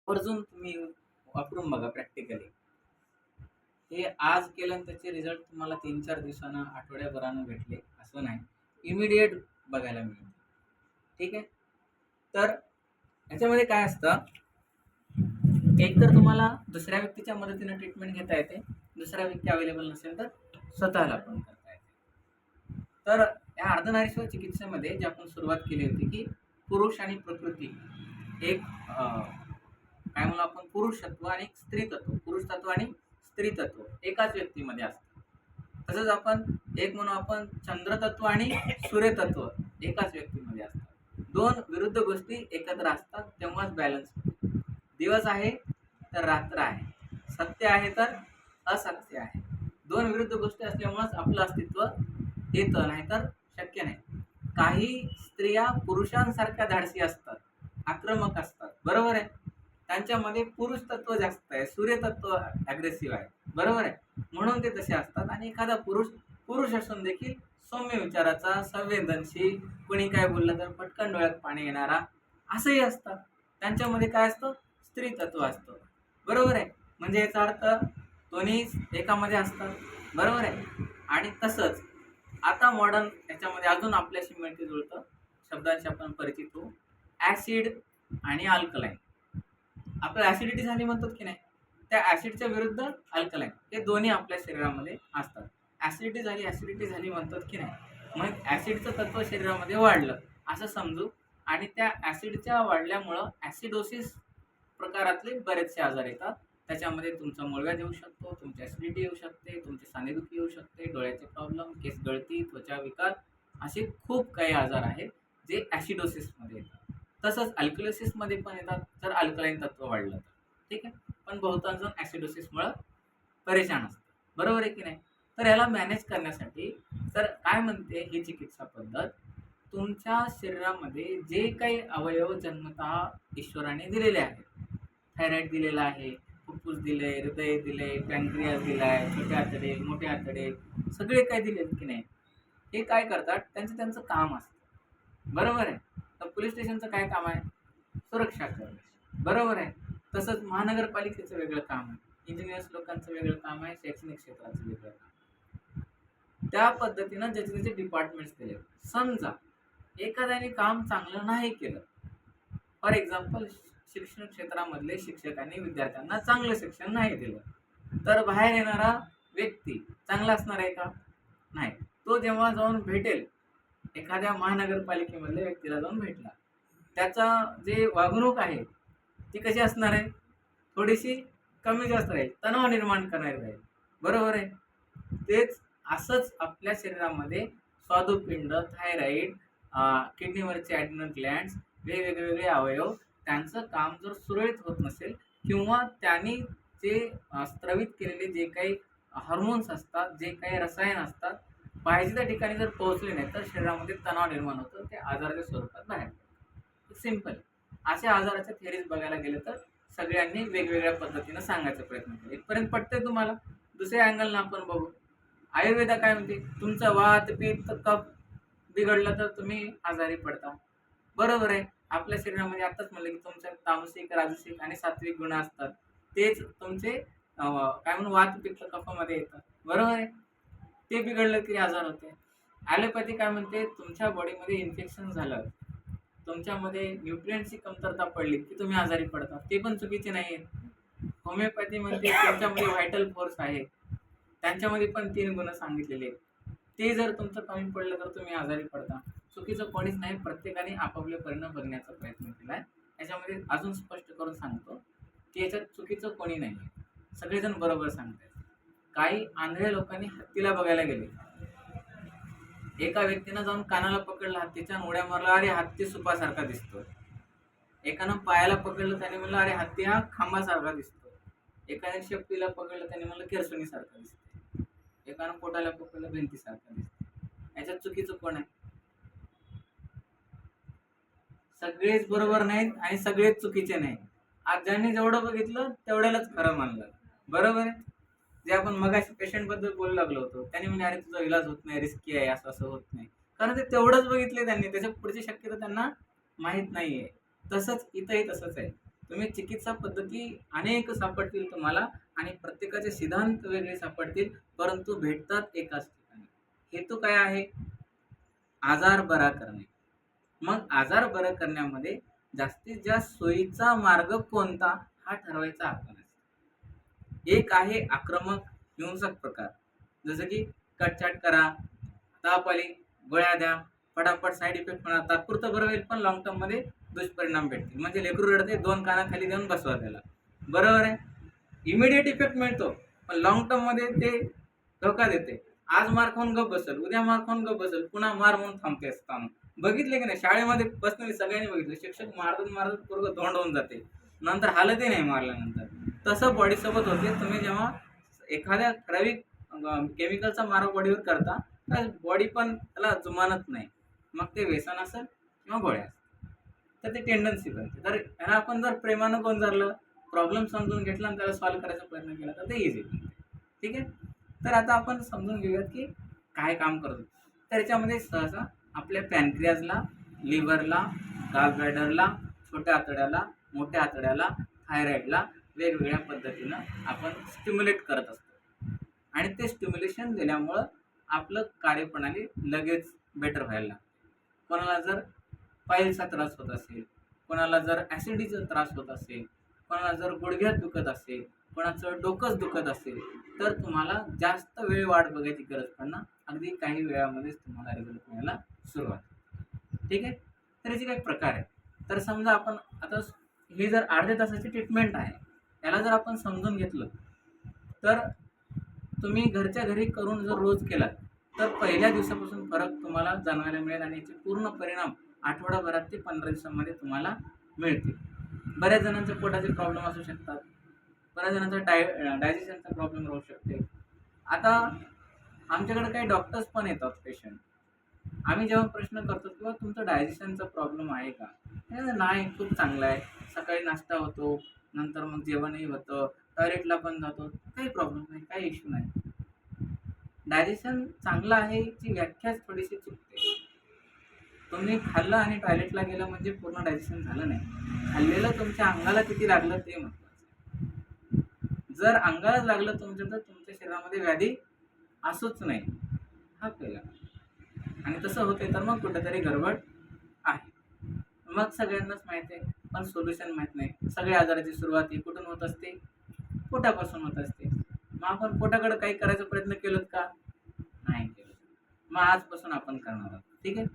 आवर्जून तुम्ही वापरून बघा प्रॅक्टिकली. हे आज केलं आणि त्याचे रिझल्ट तुम्हाला 3-4 दिवसानं, आठवड्याभरानं भेटले असं नाही. इमिडिएट बघायला मिळतं. ठीक आहे? तर ह्याच्यामध्ये काय असतं, एक तर तुम्हाला दुसऱ्या व्यक्तीच्या मदतीनं ट्रीटमेंट घेता येते. दुसरा व्यक्ती अवेलेबल नसेल तर स्वतःला पण करता येते. तर या अर्धनारीश्वर चिकित्सेमध्ये जी आपण सुरुवात केली होती, की पुरुष आणि प्रकृती एक काय म्हणू आपण, पुरुषत्व आणि स्त्री तत्व, पुरुष तत्व आणि स्त्री तत्व एकाच व्यक्तीमध्ये असतं. तसंच आपण एक म्हणू आपण चंद्रतत्व आणि सूर्यतत्व एकाच व्यक्तीमध्ये असतात. दोन विरुद्ध गोष्टी एकत्र असतात तेव्हाच बॅलन्स होतो. दिवस आहे तर रात्र आहे, सत्य आहे तर असत्य आहे. दोन विरुद्ध गोष्टी असल्यामुळेच आपलं अस्तित्व येतं, नाही तर शक्य नाही. काही स्त्रिया पुरुषांसारख्या धाडसी असतात, आक्रमक असतात, बरोबर आहे. त्यांच्यामध्ये पुरुष तत्व जास्त आहे, सूर्य तत्व अग्रेसिव्ह आहे, बरोबर आहे. म्हणून ते तसे असतात. आणि एखादा पुरुष पुरुष असून देखील सौम्य विचाराचा, संवेदनशील, कोणी काय बोललं तर पटकन डोळ्यात पाणी येणारा असंही असतात. त्यांच्यामध्ये काय असतं, स्त्री तत्व असतं, बरोबर आहे. म्हणजे याचा अर्थ दोन्ही एकामध्ये असतात, बरोबर आहे. आणि तसंच आता मॉडर्न याच्यामध्ये अजून आपल्याशी मिळते जुळतं शब्दांशी आपण परिचित होऊ. ऍसिड आणि अल्कलाईन. आपलं ऍसिडिटी झाली म्हणतात की नाही, त्या ऍसिडच्या विरुद्ध अल्कलाईन हे दोन्ही आपल्या शरीरामध्ये असतात. ऍसिडिटी झाली म्हणतात की नाही, मग ऍसिडचं तत्व शरीरामध्ये वाढलं असं समजू. आणि त्या ऍसिडच्या वाढल्यामुळं ऍसिडोसिस प्रकारातले बरेचसे आजार येतात. त्याच्यामध्ये तुमचा मूळव्याध येऊ शकतो, तुमची ऍसिडिटी येऊ शकते, तुमची सांधेदुखी येऊ शकते, डोळ्याचे प्रॉब्लेम, केस गळती, त्वचा विकार, असे खूप काही आजार आहेत जे ऍसिडोसिसमध्ये येतात. तसंच अल्कलोसिसमध्ये पण येतात जर अल्कलाईन तत्व वाढलं तर. ठीक आहे. पण बहुतांश जण ऍसिडोसिसमुळं परेशान असतात, बरोबर आहे की नाही. तर ह्याला मॅनेज करण्यासाठी तर काय म्हणते ही चिकित्सा पद्धत, तुमच्या शरीरामध्ये जे काही अवयव जन्मतः ईश्वराने दिलेले आहेत, थायरॉइड दिलेला आहे, फुफ्फुस दिले, हृदय दिले, पॅन्क्रियास दिलाय, छोटे आतडे, मोठे आतडे, सगळे काय दिलेत की नाही. हे काय करतात, त्यांचं त्यांचं काम असतं, बरोबर आहे. तर पोलीस स्टेशनचं काय काम आहे, सुरक्षा करणे, बरोबर आहे. तसंच महानगरपालिकेचं वेगळं काम आहे, इंजिनियर्स लोकांचं वेगळं काम आहे, शैक्षणिक क्षेत्राचं वेगळं काम. त्या पद्धतीनं ज्याचे त्याचे डिपार्टमेंट्स दिले. समजा एखाद्याने काम चांगलं नाही केलं, फॉर एक्झाम्पल शिक्षण क्षेत्रामधले शिक्षकांनी विद्यार्थ्यांना चांगलं शिक्षण नाही दिलं, तर बाहेर येणारा व्यक्ती चांगला असणार आहे का, नाही. तो जेव्हा जाऊन भेटेल एखाद्या महानगरपालिकेमधल्या व्यक्तीला, जाऊन भेटला, त्याचा जे वागणूक आहे ती कशी असणार आहे, थोडीशी कमी जास्त राहील, तणाव निर्माण करणारी राहील, बरोबर आहे. तेच असंच आपल्या शरीरामध्ये स्वादुपिंड, थायरॉइड, किडनीवरचे ॲड्रिनल ग्लँड्स, वेगवेगळे अवयव, त्यांचं काम जर सुरळीत होत नसेल किंवा त्यांनी जे स्त्रवित केलेले जे काही हार्मोन्स असतात, जे काही रसायन असतात, पाहिजे त्या ठिकाणी जर पोहोचले नाही तर शरीरामध्ये तणाव निर्माण होतो, ते आजाराच्या स्वरूपात बाहेर पडतात. सिम्पल. अशा आजाराच्या थेरीज बघायला गेलं तर सगळ्यांनी वेगवेगळ्या पद्धतीनं सांगायचा प्रयत्न केला. इथपर्यंत पटतंय तुम्हाला. दुसऱ्या अँगलनं आपण बघू. आयुर्वेदा काय म्हणते, तुमचा वात, पित्त, कफ बिघडलं तर तुम्ही आजारी पडता, बरोबर आहे. आपल्या शरीरामध्ये आताच म्हणलं की तुमच्या तामसिक, राजसिक आणि सात्विक गुण असतात, तेच तुमचे काय म्हणून वात, पित्त, कफामध्ये येतात, बरोबर आहे. ते बिघडलं की आजार होते. ॲलोपॅथी काय म्हणते, तुमच्या बॉडीमध्ये इन्फेक्शन झालं, तुमच्यामध्ये न्यूट्रिएंटची कमतरता पडली की तुम्ही आजारी पडता, ते पण चुकीचे नाही आहेत. होमिओपॅथी म्हणते तुमच्यामध्ये व्हायटल फोर्स आहे, त्यांच्यामध्ये पण 3 गुण सांगितलेले आहेत, ते जर तुमचं कमी पडलं तर तुम्ही आजारी पडता. चुकीचं कोणीच नाही, प्रत्येकाने आपापले परिणाम बघण्याचा प्रयत्न केला आहे. याच्यामध्ये अजून स्पष्ट करून सांगतो की याच्यात चुकीचं कोणी नाही आहे, सगळेजण बरोबर सांगतात. काही आंधळ्या लोकांनी हत्तीला बघायला गेले, एका व्यक्तीनं जाऊन कानाला पकडलं, हत्तीच्या उड्या मारला, अरे हत्ती सुपासारखा दिसतो. एकानं पायाला पकडलं, त्याने म्हणलं अरे हत्ती हा खांबासारखा दिसतो. एकाने शेपटीला पकडलं, त्याने म्हणलं केरसुणीसारखा दिसतो. एकानं पोटाला पकडलं, भिंतीसारखा दिसतो. याच्यात चुकीचं कोण आहे, सगळेच बरोबर नाहीत आणि सगळेच चुकीचे नाहीत. आज ज्यांनी जेवढं बघितलं तेवढ्यालाच खरं मानलं, बरोबर आहे. जे आपण मगाशी पेशंट बद्दल बोलू लागलो होतो, त्यांनी म्हणजे अरे तुझा इलाज होत नाही, रिस्की आहे, असं असं होत नाही, कारण ते तेवढंच बघितले त्यांनी, त्याच्या पुढची शक्यता त्यांना माहीत नाहीये. तसंच इथंही तसंच आहे. तुम्ही चिकित्सा पद्धती अनेक सापडतील तुम्हाला आणि प्रत्येकाचे सिद्धांत वेगळे सापडतील, परंतु भेटतात एकाच ठिकाणी. हेतू काय आहे? आजार बरा करणे. मग आजार बरं करण्यामध्ये जास्तीत जास्त सोयीचा मार्ग कोणता हा ठरवायचा आपण. एक आहे आक्रमक हिंसक प्रकार, जसं की कटचाट करा, ताप आली, गोळ्या द्या, फटाफट साईड इफेक्ट होणार, तात्पुरतं बरं होईल पण लॉंग टर्म मध्ये दुष्परिणाम भेटतील. म्हणजे लेकरू रडते, 2 कानाखाली देऊन बसवा त्याला, बरोबर आहे. इमिडिएट इफेक्ट मिळतो पण लॉंग टर्म मध्ये ते धोका देते. आज मार खाऊन गप बसल, उद्या मार खाऊन गप बसल, पुन्हा मार म्हणून थांबते असताना. बघितले की नाही, शाळेमध्ये पर्सनली सगळ्यांनी बघितलं, शिक्षक मारत मारत पोरगं धोंड होऊन जाते, नंतर हालतही नाही मारल्यानंतर. तसं बॉडी सोबत होते. तुम्ही जेव्हा एखाद्या ठराविक केमिकलचा मारा बॉडीवर करता तर बॉडी पण त्याला जुमानत नाही, मग ते व्यसन असेल किंवा गोळ्या असेल, तर ते टेंडन्सी बनते. तर ह्याला आपण जर प्रेमानं गोंजारलं, प्रॉब्लेम समजून घेतला आणि त्याला सॉल्व्ह करायचा प्रयत्न केला तर ते इझी बनते. ठीक आहे. तर आता आपण समजून घेऊयात की काय काम करतो. तर याच्यामध्ये सहसा आपल्या पॅनक्रियाजला, लिव्हरला, गालब्लॅडरला, छोट्या आतड्याला, मोठ्या आतड्याला, थायरॉइडला वेगवेगळ्या पद्धतीनं आपण स्टिम्युलेट करत असतो आणि ते स्टिम्युलेशन दिल्यामुळं आपलं कार्यप्रणाली लगेच बेटर व्हायला लागते. कोणाला जर पायलचा त्रास होत असेल, कोणाला जर ॲसिडिटीचा त्रास होत असेल, कोणाला जर गुडघ्यात दुखत असेल, कोणाचं डोकंच दुखत असेल, तर तुम्हाला जास्त वेळ वाट बघायची गरज पडणार, अगदी काही वेळामध्येच तुम्हाला रिझल्ट मिळायला सुरुवात. ठीक आहे. तर याचे काही प्रकार आहेत. तर समजा आपण आता ही जर अर्ध्या तासाची ट्रीटमेंट आहे, याला जर आपण समजून घेतलं तर तुम्ही घरच्या घरी करून जर रोज केलात तर पहिल्या दिवसापासून फरक तुम्हाला जाणवायला मिळेल आणि याचे पूर्ण परिणाम आठवडाभरात ते 15 दिवसांमध्ये तुम्हाला मिळतील. बऱ्याच जणांच्या पोटाचे प्रॉब्लेम असू शकतात, बऱ्याच जणांचा डायजेशनचा प्रॉब्लेम राहू शकते. आता आमच्याकडे काही डॉक्टर्स पण येतात पेशंट. आम्ही जेव्हा प्रश्न करतो किंवा तुमचं डायजेशनचा प्रॉब्लेम आहे का, नाही खूप चांगला आहे, सकाळी नाश्ता होतो, नंतर मग जेवणही होतं, टॉयलेटला पण जातो, काही प्रॉब्लेम नाही, काही इश्यू नाही. डायजेशन चांगलं आहे ची व्याख्याच थोडीशी चुकते. तुम्ही खाल्लं आणि टॉयलेटला गेलं म्हणजे पूर्ण डायजेशन झालं नाही. खाल्लेलं तुमच्या अंगाला किती लागलं ते महत्वाचं. जर अंगाला लागलं तुमच्या तर तुमच्या शरीरामध्ये व्याधी असूच नाही, हा पहिला. आणि तसं होते तर मग कुठेतरी गडबड आहे. मग सगळ्यांनाच माहिती आहे पण सोल्युशन माहीत नाही. सगळ्या आजाराची सुरुवात ही कुठून होत असते? पोटापासून होत असते. मग आपण पोटाकडे काही करायचा प्रयत्न केलोत का? नाही केलं. मग आजपासून आपण करणार आहोत. ठीक आहे.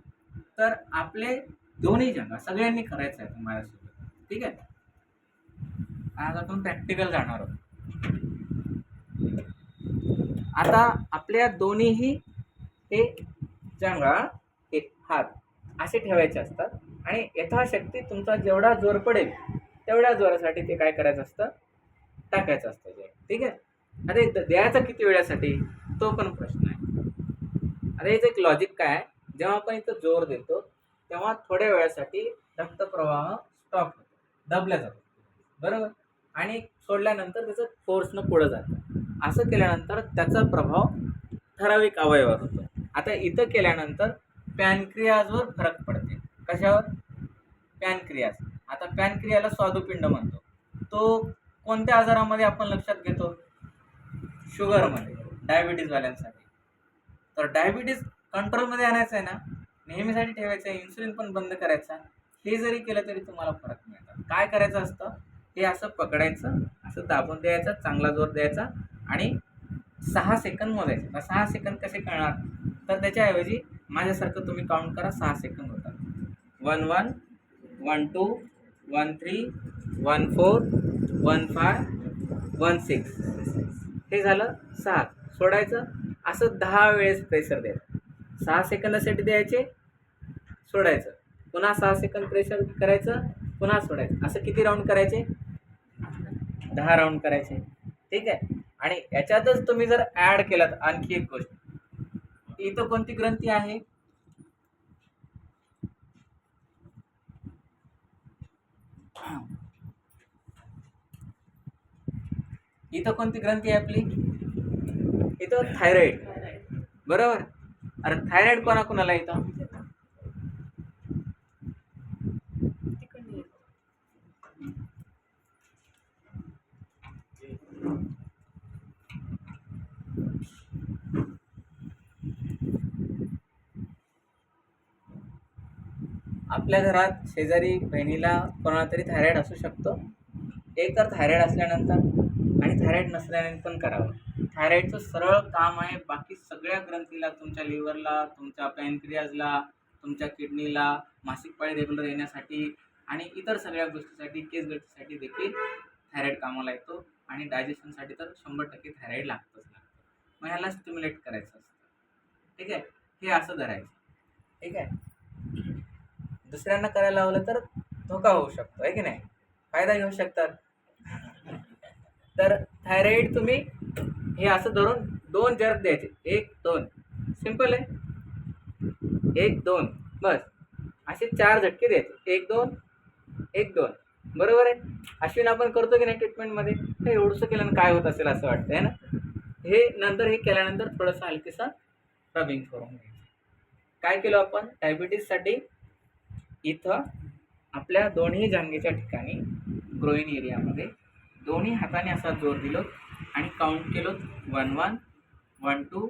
तर आपले दोन्ही जण सगळ्यांनी करायचं आहे माझ्यासोबत. ठीक आहे. आज आपण प्रॅक्टिकल जाणार आहोत. आता आपल्या दोन्हीही हे जंगा, हे हात असे ठेवायचे असतात आणि यथाशक्ती तुमचा जेवढा जोर पडेल तेवढ्या जोरासाठी ते काय करायचं असतं? टाकायचं असतं जोर. ठीक आहे. आता द्यायचा किती वेळासाठी तो पण प्रश्न आहे. आता याचं एक लॉजिक काय आहे, जेव्हा आपण इथं जोर देतो तेव्हा थोड्या वेळासाठी रक्तप्रवाह स्टॉप होतो, दबल्या जातो, बरोबर. आणि सोडल्यानंतर त्याचं फोर्सनं पुढं जातं. असं केल्यानंतर त्याचा प्रभाव ठराविक अवयवावर होतो. आता इथं केल्यानंतर पॅनक्रियाजवर फरक पडते. कशावर? पॅनक्रियाज. आता पॅनक्रियाला स्वादुपिंड म्हणतो. तो कोणत्या आजारामध्ये आपण लक्षात घेतो? शुगरमध्ये, डायबिटीजवाल्यांसाठी. तर डायबिटीज कंट्रोलमध्ये आणायचं आहे ना, नेहमीसाठी ठेवायचं आहे, इन्सुलिन पण बंद करायचा. हे जरी केलं तरी तुम्हाला फरक मिळतात. काय करायचं असतं? हे असं पकडायचं, असं दाबून द्यायचं, चांगला जोर द्यायचा आणि 6 सेकंद मोजायचे. 6 सेकंद कसे कळणार? तर त्याच्याऐवजी माझ्यासारखं तुम्ही काउंट करा, 6 सेकंद होतात. 1 1 1 2 1 3 1 4 1 5 1 6. हे झालं 6. सोडायचं. असं 10 वेळेस प्रेशर द्यायचं. 6 सेकंदासाठी द्यायचे, सोडायचं, पुन्हा 6 सेकंद प्रेशर करायचं, पुन्हा सोडायचं. असं किती राऊंड करायचे? 10 राऊंड करायचे. ठीक आहे. आणि याच्यातच तुम्ही जर ऍड केलात आणखी एक गोष्ट, इथं कोणती ग्रंथी आहे? इथं कोणती ग्रंथी आहे आपली? इथं थायरॉइड, बरोबर. अरे थायरॉइड कोणाकोणाला येतं? आपल्या घरात शेजारी बहिणीला कोणाला तरी थायरॉइड असू शकतो. एक तर थायरॉइड असल्यानंतर आणि थायरॉइड नसल्यानंतर पण करावं. थायरॉइडचं सरळ काम आहे बाकी सगळ्या ग्रंथीला, तुमच्या लिव्हरला, तुमच्या पॅनक्रियाजला, तुमच्या किडनीला, मासिक पाळी रेग्युलर येण्यासाठी आणि इतर सगळ्या गोष्टीसाठी, केस गळतीसाठी देखील थायरॉइड कामाला येतो. आणि डायजेशनसाठी तर 100% थायरॉइड लागतंच लागतं. मग ह्याला स्टिम्युलेट करायचं असतं. ठीक आहे, हे असं धरायचं. ठीक आहे, दुसऱ्यांना करायला लावलं तर धोका होऊ शकतो, आहे की नाही, फायदा घेऊ शकतात. तर थायरॉइड तुम्ही हे असं धरून 2 जर्क द्यायचे, 1 2, सिंपल आहे, 1 2 बस. असे 4 झटके द्यायचे, 1 2 1 2, बरोबर आहे. अश्विन आपण करतो की नाही ट्रीटमेंटमध्ये, हे एवढंसं केल्यानं काय होत असेल असं वाटतं, आहे ना. हे नंतर हे केल्यानंतर थोडंसं हलकेसा रबिंग करून घ्यायचं. काय केलं आपण डायबिटीजसाठी, इथं आपल्या दोन्ही जांघेच्या ठिकाणी ग्रोइन एरियामध्ये दोन्ही हाताने असा जोर दिलो आणि काउंट केलो 1 1 1 2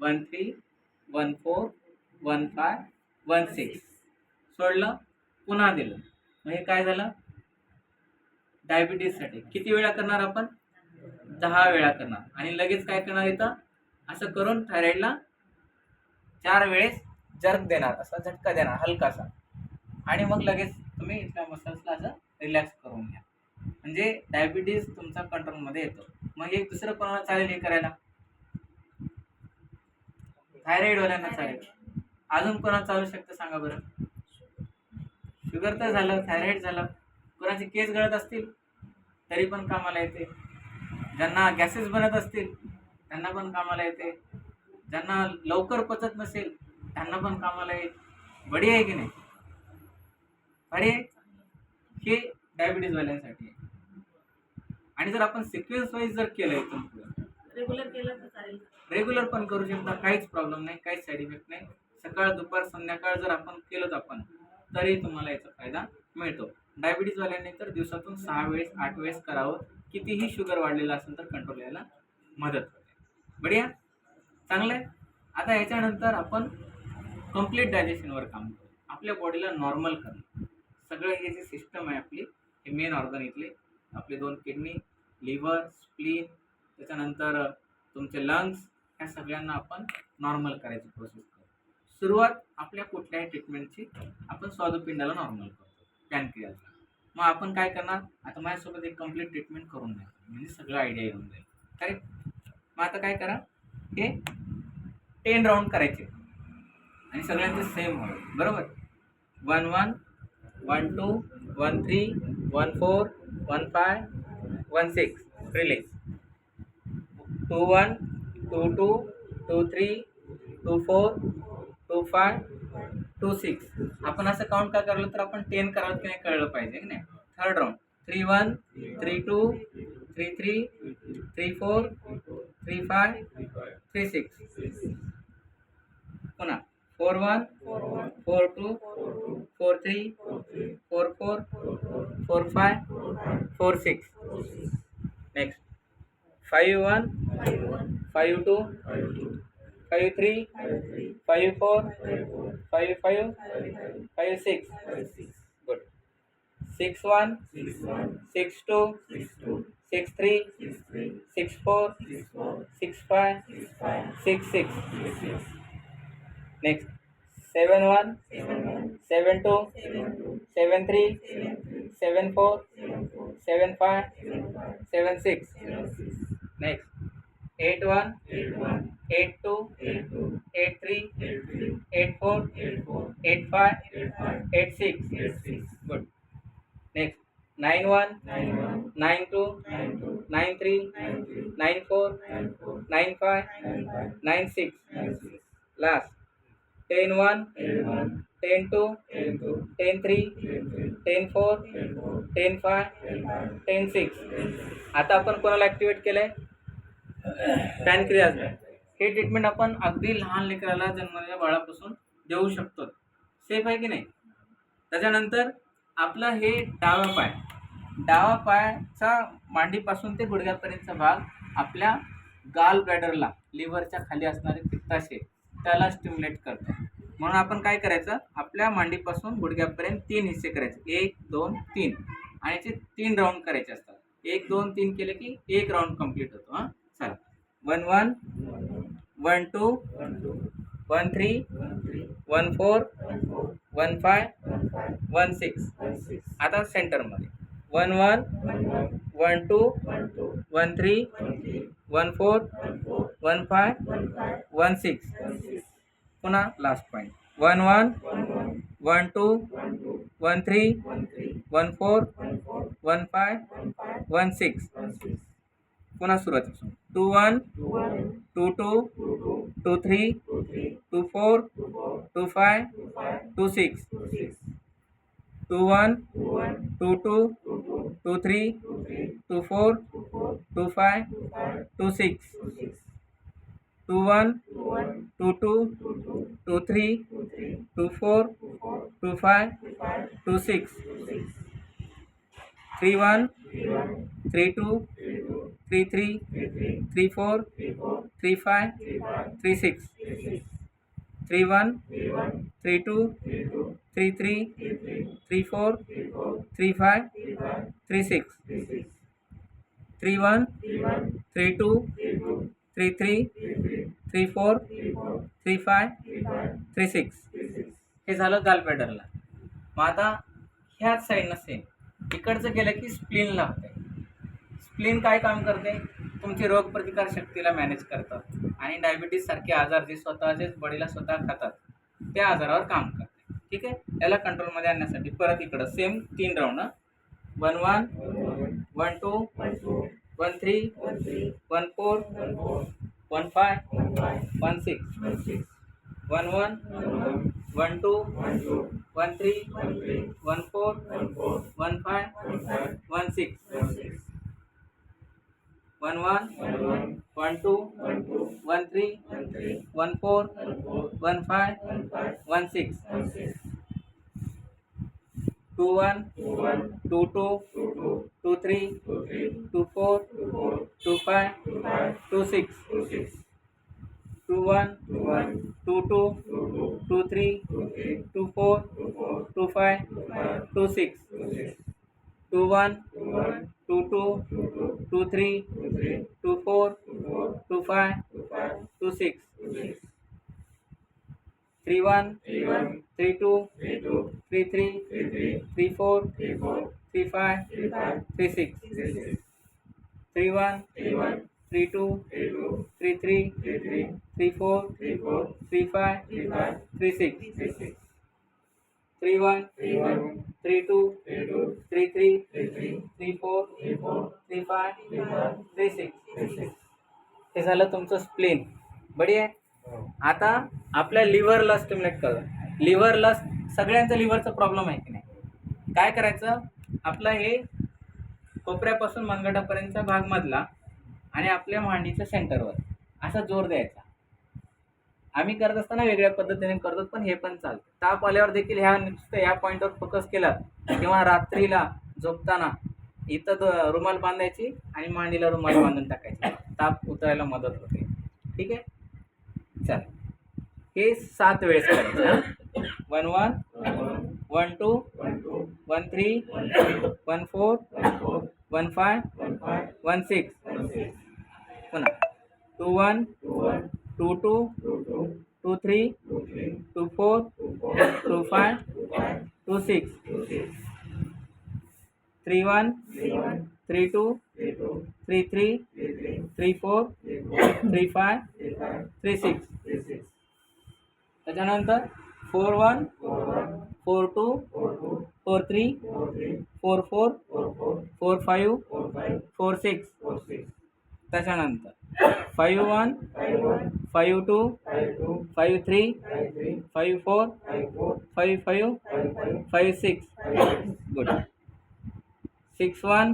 1 3 1 4 1 5 1 6, सोडलं, पुन्हा दिलं. मग हे काय झालं, डायबिटीजसाठी किती वेळा करणार आपण, 10 वेळा करणार. आणि लगेच काय करणार, इथं असं करून थायरॉइडला 4 वेळेस जर्क देणार, असा झटका देणार हलकासा. आणि मग लगेच तुम्ही इथल्या मसल्सला असं रिलॅक्स करून घ्या. म्हणजे डायबिटीज तुमचा कंट्रोलमध्ये येतो. मग एक दुसरं कोणाला चालेल हे करायला, थायरॉइडवाल्यांना चालेल. अजून कोणाला चालू शकतं सांगा बरं. शुगर तर झालं, थायरॉइड झालं, कोणाचे केस गळत असतील तरी पण कामाला येते, ज्यांना गॅसेस बनत असतील त्यांना पण कामाला येते, ज्यांना लवकर पचत नसेल त्यांना पण कामाला येईल. बडी आहे की नाही, बडी आहे. हे डायबिटीजवाल्यांसाठी आहे. आणि जर आपण सिक्वेन्स वाईज जर केलं इथून पुढे, रेग्युलर केलं तर चालेल, रेग्युलर पण करू शकता, काहीच प्रॉब्लेम नाही, काहीच साईड इफेक्ट नाही. सकाळ दुपार संध्याकाळ जर आपण केलं आपण तरी तुम्हाला याचा फायदा मिळतो. डायबिटीजवाल्यांनी तर दिवसातून 6 वेळेस 8 वेळेस करावं. कितीही शुगर वाढलेलं असेल तर कंट्रोल यायला मदत होते. बढिया, चांगलं आहे. आता याच्यानंतर आपण कम्प्लीट डायजेशनवर काम करू, आपल्या बॉडीला नॉर्मल करणं. सगळं हे जे सिस्टम आहे आपली, हे मेन ऑर्गन इथले आपले 2 किडनी, लिव्हर, स्प्लीन, त्याच्यानंतर तुमचे लंग्स, ह्या सगळ्यांना आपण नॉर्मल करायची प्रोसेस करतो. सुरुवात आपल्या कुठल्याही ट्रीटमेंटची आपण स्वादुपिंडाला नॉर्मल करतो, पॅनक्रियाजला. मग आपण काय करणार, आता माझ्यासोबत एक कम्प्लीट ट्रीटमेंट करून द्या, म्हणजे सगळं आयडिया येऊन जाईल. करेक्ट. मग आता काय करा, हे 10 राऊंड करायचे आणि सगळ्यांचे सेम होईल, बरोबर. 1 1 1 2 1 3 1 4 1 5 1 6, रिलीज. 2 1 2 2 2 3 2 4 2 5 2 6. आपण असं काउंट का करलं तर आपण 10 करावं की नाही कळलं पाहिजे की नाही. Third round 3 1 3 2 3 3 3 4 3 5 3 6. पुन्हा 4 1 4 2 4 3 4 4 4 5 4 6. Next 5 1 5 2 5 3 5 4 5 5 5 6. Good. 6 1 6 2 6 3 6 4 6 5 6 6. Next 7 1 7 2 7 3 7 4 7 5 7 6. Next 8 1 8 2 8 3 8 4 8 5 8 6. Good. Next 9 1 9 2 9 3 9 4 9 5 9 6. Last 10 1 10 2 10 3 10 4 10 5 10 6. आता आपण कोणाला ॲक्टिवेट केलं आहे, पॅनक्रियाजला. हे ट्रीटमेंट आपण अगदी लहान लेकराला जन्मलेल्या बाळापासून देऊ शकतो, सेफ आहे की नाही. त्याच्यानंतर आपलं हे डावा पायाचा मांडीपासून ते गुडघ्यापर्यंतचा भाग आपल्या गाल ब्लॅडरला, लिव्हरच्या खाली असणारे पित्ताशय, त्याला स्टिम्युलेट करतो. म्हणून आपण काय करायचं, आपल्या मांडीपासून गुडघ्यापर्यंत 3 हिस्से करायचे, 1 2 3, आणि ते 3 राऊंड करायचे असतात. 1 2 3 केले की 1 राऊंड कंप्लीट होतो. हां, चला. 1 1 1 2 1 3 1 4 1 5 1 6. आता सेंटरमध्ये 1 1 1 2 1 3 1 4 1 5 1 6. पुन्हा लास्ट पॉईंट 1 1 1 2 1 3 1 4 1 5 1 6. पुन्हा सुरुवातीपासून 2 1 2 2 2 3 2 4 2 5 2 6. 2 1 2 2 2 3 2 4 2 5 2 6. 2 1 2 2 2 3 2 4 2 5 2 6. 3 1 3 2 3 3 3 4 3 5 3 6. 3 1 3 2 3 3 3 4 3 5 3 6. 3 1 3 2 3 3 3 4 3 5 3 6. हे झालं गालपॅडरला. मग आता ह्याच साईडनं सेम इकडचं केलं की स्प्लीनला होते. स्प्लीन काय काम करते, तुमची रोगप्रतिकार शक्तीला मॅनेज करतात आणि डायबिटीज सारखे आजार जे स्वतःचेच बॉडीला स्वतः खातात त्या आजारावर काम करते. ठीक आहे, याला कंट्रोलमध्ये आणण्यासाठी परत इकडं सेम 3 राऊंड. 1 1 1 2 1 3 1 4 1 5 1 6. 1 1 1 2 1 3 1 4 1 5 1 6. 1 1 1 2 1 3 1 4 1 5 1 6. 2 1 2 2 2 3 2 4 2 5 2 6. 2 1 2 2 2 3 2 4 2 5 2 6. 2 1 2 2 2 3 2 4 2 5 2 6. 3 1 3 2 3 3 3 4 3 5 3 6. 3 1 3 2 3 3 3 4 3 5 3 6. 3 1 3 2 3 3 3 4 3 5 3 6. हे झालं तुमचं स्प्लीन. बढिया आहे. आता आपल्या लिव्हरला स्टिम्युलेट करा. लिव्हरला सगळ्यांचं लिव्हरचा प्रॉब्लेम आहे की नाही. काय करायचं, आपलं हे कोपऱ्यापासून मनगटापर्यंतचा भाग मधला आणि आपल्या मांडीच्या सेंटरवर असा जोर द्यायचा. आम्ही करत असताना वेगळ्या पद्धतीने करतो, पण हे पण चालतं. ताप आल्यावर देखील ह्या पॉईंटवर फोकस केला किंवा रात्रीला झोपताना इथं रुमाल बांधायची आणि मांडीला रुमाल बांधून टाकायची, ताप उतरायला मदत होते. ठीक आहे, चल हे 7 वेळेस करायचं. 1 1 1 2 1 3 1 4 1 5 1 6. पुन्हा 2 1 2 2 2 3 2 4 2 5 2 6. 3 1 3 2 3 3 3 4 3 5 3 6. त्याच्यानंतर 4 1 4 2 4 3 4 4 4 5 4 6. त्याच्यानंतर 5 1 5 2 5 3 5 4 5 5 5 6. गुड. 6 1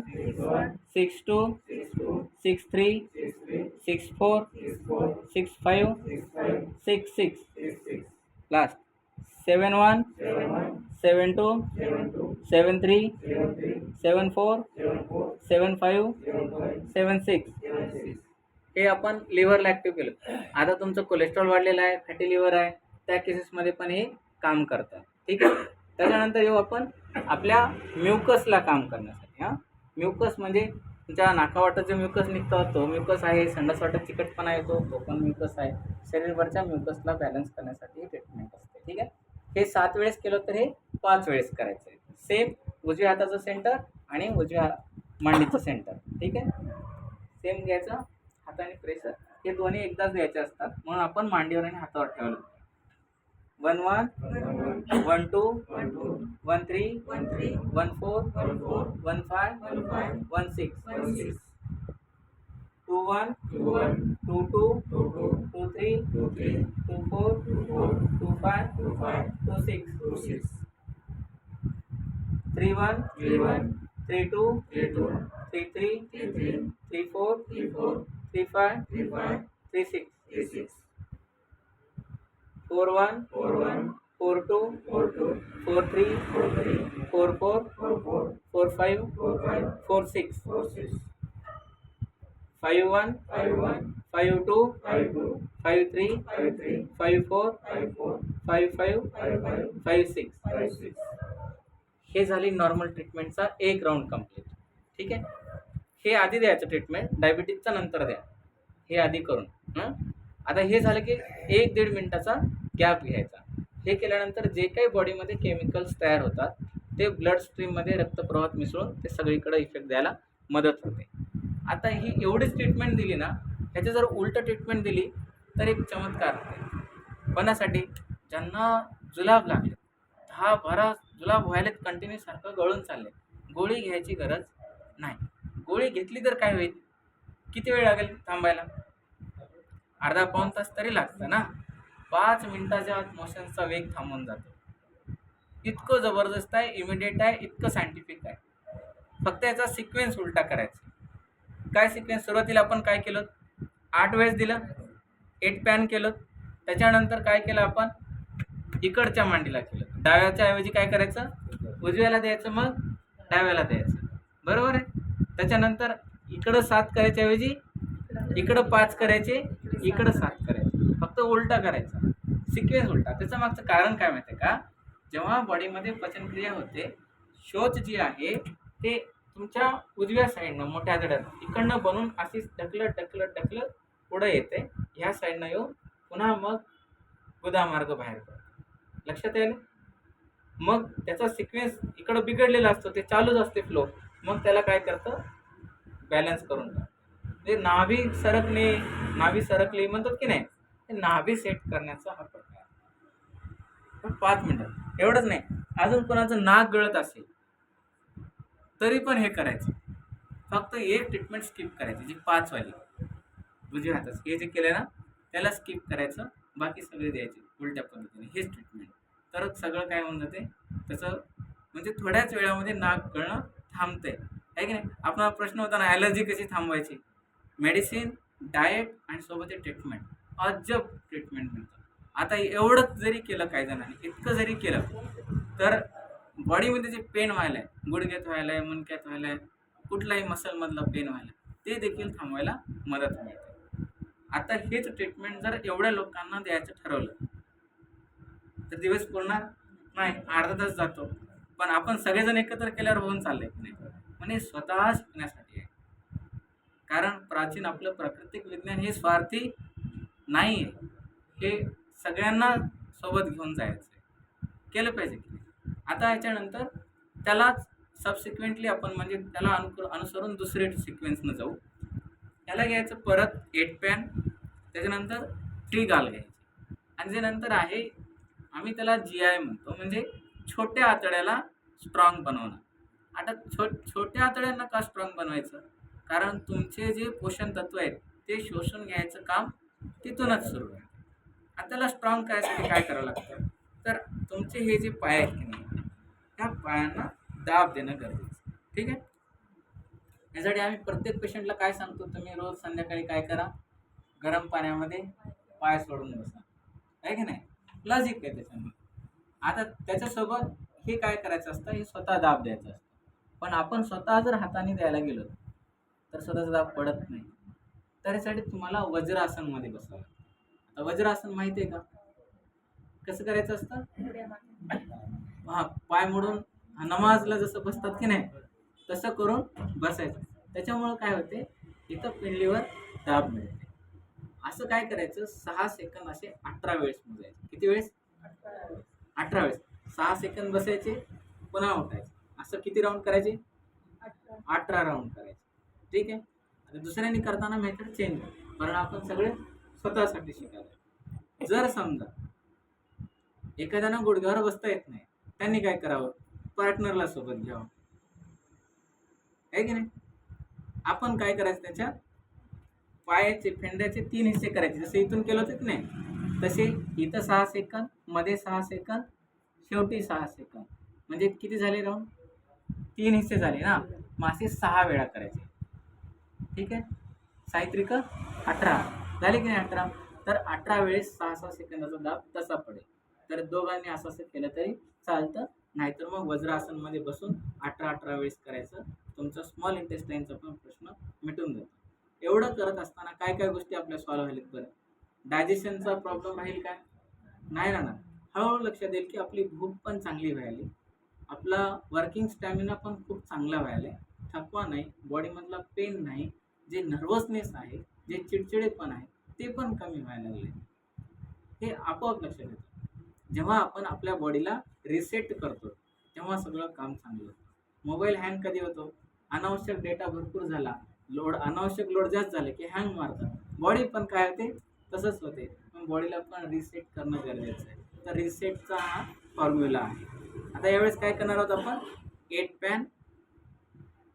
6 2 6 3 6 4 6 5 6 6. लास्ट 7 1 7 2 7 3 7 4 7 5 7 6. हे आपण लिव्हरला ॲक्टिव्ह केलं. आता तुमचं कोलेस्ट्रॉल वाढलेलं आहे, फॅटी लिव्हर आहे, त्या केसेसमध्ये पण हे काम करतात. ठीक आहे. त्याच्यानंतर येऊ आपण आपल्या म्युकसला काम करण्यासाठी. म्युकस म्हणजे तुमच्या नाकावाटात जो म्युकस निघतो तो म्युकस आहे. संडास वाटात चिकटपणा येतो तो पण म्युकस आहे. शरीरभरच्या म्युकसला बॅलन्स करण्यासाठी ट्रीटमेंट असते. ठीक आहे. हे 7 वेळेस केलं तर हे 5 वेळेस करायचं आहे. सेम उजव्या हाताचं सेंटर आणि उजव्या मांडीचं सेंटर. ठीक आहे. सेम घ्यायचं हाताने प्रेशर. हे दोन्ही एकदाच द्यायचे असतात म्हणून आपण मांडीवर आणि हातावर ठेवलं. 1 1 1 2 1 3 1 4 1 5 1 6 2 1 2 2 2 3 2 4 2 5 2 6 3 1 3 2 3 3 3 4 3 5 3 6 4 1 4 2 4 3 4 4 4 5 4 6 5 1 5 2 5 3 5 4 5 5 6. हे झाली नॉर्मल ट्रीटमेंटचा एक राऊंड कंप्लीट. ठीक आहे. हे आधी द्यायचं ट्रीटमेंट, डायबिटीजचा नंतर द्या. हे आधी करून आता हे झालं की 1-1.5 मिनिटाचा गॅप घ्यायचा. हे केल्यानंतर जे काही बॉडीमध्ये केमिकल्स तयार होतात ते ब्लड स्ट्रीममध्ये रक्तप्रवाहात मिसळून ते सगळीकडे इफेक्ट द्यायला मदत होते. आता ही एवढीच ट्रीटमेंट दिली ना, ह्याची जर उलट ट्रीटमेंट दिली तर एक चमत्कार होते. कोणासाठी? ज्यांना जुलाब लागले, 10-12 जुलाब व्हायला कंटिन्यू सारखं गळून चालले, गोळी घ्यायची गरज नाही. गोळी घेतली तर काय होईल? किती वेळ लागेल थांबायला? अर्धा-पाऊण तास तरी लागतं ना. 5 मिनिटाच्या आत मोशनचा वेग थांबून जातो. इतकं जबरदस्त आहे, इमिडिएट आहे, इतकं सायंटिफिक आहे. फक्त याचा सिक्वेन्स उलटा करायचा. काय सिक्वेन्स? सुरुवातीला आपण काय केलं? 8 वेळेस दिलं, 8 पॅन केलं. त्याच्यानंतर काय केलं आपण? इकडच्या मांडीला केलं. डाव्याच्या ऐवजी काय करायचं? उजव्याला द्यायचं, मग डाव्याला द्यायचं. बरोबर आहे. त्याच्यानंतर इकडं 7 करायच्या ऐवजी इकडं 5 करायचे, इकडं 7 करायचे. फक्त उलटा करायचा, सिक्वेन्स उलटा. त्याचं मागचं कारण काय माहिती आहे का? जेव्हा बॉडीमध्ये पचनक्रिया होते, शौच जी आहे ते तुमच्या उजव्या साईडनं मोठ्या आतड्यात इकडनं बनून अशी ढकलत पुढं येते. ह्या साईडनं येऊन पुन्हा मग गुदामार्ग बाहेर पडतो. लक्षात येईल? मग त्याचा सिक्वेन्स इकडं बिघडलेला असतो, ते चालूच असते फ्लो. मग त्याला काय करतं? बॅलन्स करून टाकतं. ते नाभी सरकली म्हणतात की नाही, ते नाभी सेट करण्याचा हा प्रकार. पण 5 मिनिटं एवढंच नाही, अजून कोणाचं नाक गळत असेल तरी पण हे करायचं. फक्त एक ट्रीटमेंट स्किप करायची, जी 5 वाली उजव्या हाताचं. हे जे केलं ना त्याला स्किप करायचं, बाकी सगळे द्यायचे उलट्या पद्धतीने. हेच ट्रीटमेंट. तर सगळं काय होऊन जाते त्याचं, म्हणजे थोड्याच वेळामध्ये नाक गळणं थांबतंय, आहे की नाही. आपला प्रश्न होता ना, ॲलर्जी कशी थांबवायची? मेडिसिन, डाएट आणि सोबत ट्रीटमेंट. अजब ट्रीटमेंट मिळतं. आता एवढंच जरी केलं काही जणांनी, इतकं जरी केलं तर बॉडीमध्ये जे पेन व्हायला आहे, गुडघ्यात व्हायला आहे, मुंडक्यात व्हायला आहे, कुठलाही मसलमधला पेन व्हायला, ते देखील थांबवायला मदत मिळते. आता हेच ट्रीटमेंट जर एवढ्या लोकांना द्यायचं ठरवलं तर दिवस पुरणार नाही, अर्धा तास जातो. पण आपण सगळेजण एकत्र केल्यावर होऊन चाललंय की नाही, म्हणजे स्वतः शिकण्यासाठी आहे. कारण प्राचीन आपलं प्राकृतिक विज्ञान हे स्वार्थी नाही आहे. हे सगळ्यांना सोबत घेऊन जायचं आहे, केलं पाहिजे की नाही. आता याच्यानंतर त्यालाच सबसिक्वेंटली आपण म्हणजे त्याला अनुसरून दुसरे सिक्वेन्सनं जाऊ. त्याला घ्यायचं परत 8 पॅन, त्याच्यानंतर 3 गाल घ्यायचे. आणि जे नंतर आहे आम्ही त्याला GI म्हणतो, म्हणजे छोट्या आतड्याला स्ट्रॉंग बनवणं. आता छोट्या आतड्यांना का स्ट्रॉंग बनवायचं? कारण तुमचे जे पोषण तत्व आहेत ते शोषून घ्यायचं काम तिथूनच सुरू आहे. आता त्याला स्ट्रॉंग करायसाठी काय करावं लागतं? तर तुमचे हे जे पाय आहेत की नाही, त्या पायांना दाब देणं गरजेचं. ठीक आहे. यासाठी आम्ही प्रत्येक पेशंटला काय सांगतो, तुम्ही रोज संध्याकाळी काय करा? गरम पाण्यामध्ये पाय सोडून बसा, आहे की नाही. लॉजिक आहे त्याच्यामध्ये. आता त्याच्यासोबत हे काय करायचं असतं, हे स्वतः दाब द्यायचं असतं. पण आपण स्वतः जर हाताने द्यायला गेलो तर स्वतःचा दाब पडत नाही. तर यासाठी तुम्हाला वज्रासनमध्ये बसावं लागतं. आता वज्रासन माहिती आहे का? कसं करायचं असतं? हा, पाय मोडून नमाजला जसं बसतात की नाही तसं करून बसायचं. त्याच्यामुळं काय होते, इथं पिंडीवर दाब मिळते. असं काय करायचं, 6 सेकंद असे 18 वेळेस मोजायचे. किती वेळेस? 18 वेळेस. 6 सेकंद बसायचे, पुन्हा उठायचं. असं किती राऊंड करायचे? 18 राऊंड करायचे. ठीक आहे. आता दुसऱ्यांनी करताना मेथड चेंज, कारण आपण सगळे स्वतःसाठी शिकायला. जर समजा एखाद्याला गुडघ्यावर बसता येत नाही, त्यांनी काय करावं? पार्टनरला सोबत घ्यावं, आहे की नाही? आपण काय करायचं, त्याच्या पायाचे फेंड्याचे 3 हिस्से करायचे. जसे इथून केलं होतं की नाही, तसे इथं 6 सेकंद, मध्ये 6 सेकंद, शेवटी 6 सेकंद. म्हणजे किती झाले राऊंड? 3 हिस्से झाले ना. मग असे 6 वेळा करायचे. ठीक आहे. साहित्रिक 18 झाले की नाही? 18. तर 18 वेळेस 6-6 सेकंदाचा दाब तसा पडेल. तर दोघांनी असं केलं तरी चालतं. नाहीतर मग वज्रासनमध्ये बसून 18-18 वेळेस करायचं. तुमचा स्मॉल इंटेस्टाईनचा पण प्रश्न मिटून जातो. एवढं करत असताना काय काय गोष्टी आपल्या सॉल्व्ह व्हायला बरं? डायजेशनचा प्रॉब्लेम राहील काय? नाही राहणार. हळूहळू लक्षात येईल की आपली भूक पण चांगली व्हायली, आपला वर्किंग स्टॅमिना पण खूप चांगला व्हायला, थकवा नाही, बॉडीमधला पेन नाही, जे नर्वसनेस आहे, जे चिडचिडेपण आहे, ते पण कमी व्हायला लागले. हे आपोआप लक्षात येतं. जेव्हा आपण आपल्या बॉडीला रिसेट करतो तेव्हा सगळं काम चांगलं होतं. मोबाईल हँग कधी होतो? अनावश्यक डेटा भरपूर झाला, अनावश्यक लोड जास्त झाले की हँग मारतात. बॉडी पण काय होते? तसंच होते. पण बॉडीला पण रिसेट करणं गरजेचं आहे. तर रिसेटचा हा फॉर्म्युला आहे. आता यावेळेस काय करणार आहोत आपण? 8 पॅन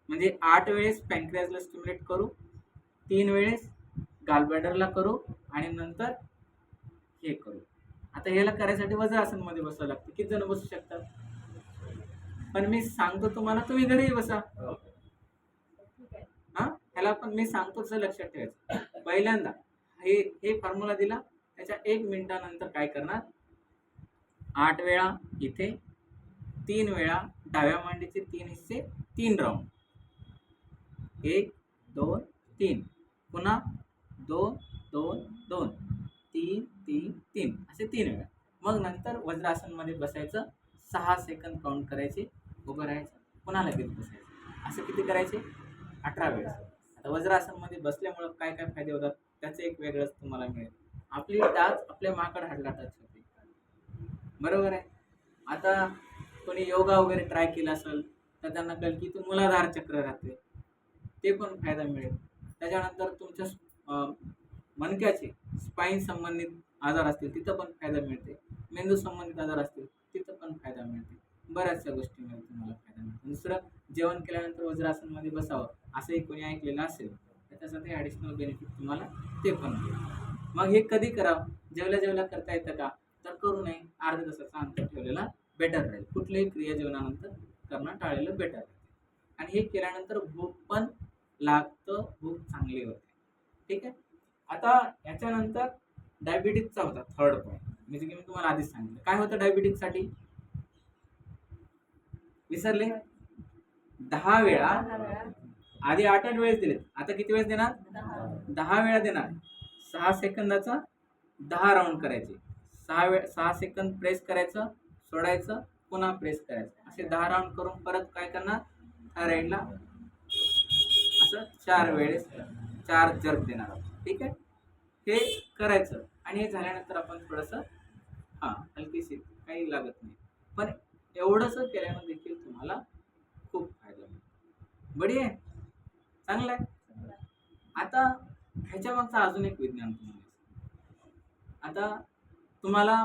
म्हणजे 8 वेळेस पॅनक्रियाजला स्टिम्युलेट करू, 3 वेळेस गालब्लॅडरला करू आणि नंतर हे करू. आता याला करायसाठी वज्रासनमध्ये बसावं लागतं. किती जण बसू शकतात? पण मी सांगतो तुम्हाला, तुम्ही घरीही बसा. हा, ह्याला पण मी सांगतो तसं लक्षात ठेवायचं. पहिल्यांदा हे फॉर्म्युला दिला, त्याच्या 1 मिनिटानंतर काय करणार? 8 वेळा इथे, 3 वेळा डाव्या मांडीचे 3 हिस्से, 3 राऊंड, 1 2 3, पुन्हा 2 2 2, 3 3 3, असे 3 वेळा. मग नंतर वज्रासनमध्ये बसायचं, 6 सेकंद काउंट करायचे, उभं राहायचं, पुन्हा लगेच बसायचं. असं किती करायचे? 18 वेळेस. आता वज्रासनमध्ये बसल्यामुळं काय काय फायदे होतात त्याचं एक वेगळंच तुम्हाला मिळेल. आपली टाच आपल्या माकड हाडला टच होते, बरोबर आहे. आता कोणी योगा वगैरे ट्राय केला असेल तर त्यांना कळेल की मूलाधार चक्र राहते, ते पण फायदा मिळेल. त्याच्यानंतर तुमच्या मणक्याचे स्पाईन संबंधित आजार असतील तिथं पण फायदा मिळते, मेंदू संबंधित आजार असतील तिथं पण फायदा मिळते, बऱ्याचशा गोष्टींमध्ये तुम्हाला फायदा मिळतो. दुसरं, जेवण केल्यानंतर वज्रासनमध्ये बसावं असंही कोणी ऐकलेलं असेल तर त्यासाठी ॲडिशनल बेनिफिट तुम्हाला ते पण मिळेल. मग हे कधी करावं? जेवल्या जेवल्या करता येतं का? तर करू नये. अर्ध्या तासाचा अंतर ठेवलेला बेटर राहील. कुठलीही क्रिया जेवणानंतर करणं टाळलेलं बेटर राहील. आणि हे केल्यानंतर भूक पण लागतं, भूक चांगली होते. ठीक आहे. आता याच्यानंतर डायबिटीजचा होता थर्ड पॉईंट, म्हणजे की मी तुम्हाला आधीच सांगितलं. काय होतं डायबिटीजसाठी? विसरले? 10 वेळा. आधी 8 वेळेस दिले, आता किती वेळेस देणार? 10 वेळा देणार. 6 सेकंदाचा 10 राऊंड करायचे. 6 सेकंद प्रेस करायचं, सोडायचं, पुन्हा प्रेस करायचं, असे 10 राऊंड करून परत काय करणार? थायरॉइडला असं 4 वेळेस 4 जर्क देणार आहोत. ठीक आहे. हे करायचं आणि हे झाल्यानंतर आपण थोडंसं हलकीशी, काही लागत नाही, पण एवढंसं केल्यानं देखील तुम्हाला खूप फायदा होईल. बढिया आहे, चांगलं आहे. आता ह्याच्या मागचं अजून एक विज्ञान तुम्हाला. आता तुम्हाला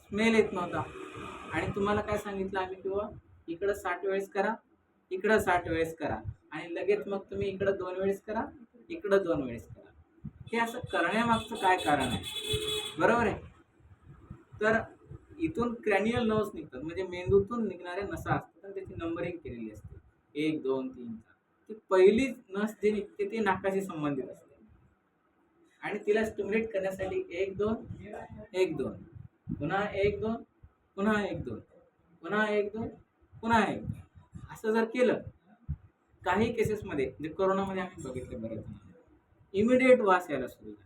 स्मेल येत नव्हता आणि तुम्हाला काय सांगितलं आम्ही, किंवा इकडं 60 वेळेस करा, इकडं 60 वेळेस करा, आणि लगेच मग तुम्ही इकडं 2 वेळेस करा, इकडं 2 वेळेस करा. हे असं करण्यामागचं काय कारण आहे? बरोबर आहे. तर इथून क्रॅनियल नर्व्स निघतात, म्हणजे मेंदूतून निघणाऱ्या नसा असतात आणि त्याची नंबरिंग केलेली असते, 1 2 3 4. ती पहिली नस जी निघते ती नाकाशी संबंधित असते आणि तिला स्टिम्युलेट करण्यासाठी 1 2 1 2, पुन्हा 1 2, पुन्हा 1 2, पुन्हा 1 2, पुन्हा 1 2, असं जर केलं, काही केसेसमध्ये म्हणजे कोरोनामध्ये आम्ही बघितलं बऱ्याच इमिडिएट वास यायला सुरू झाला,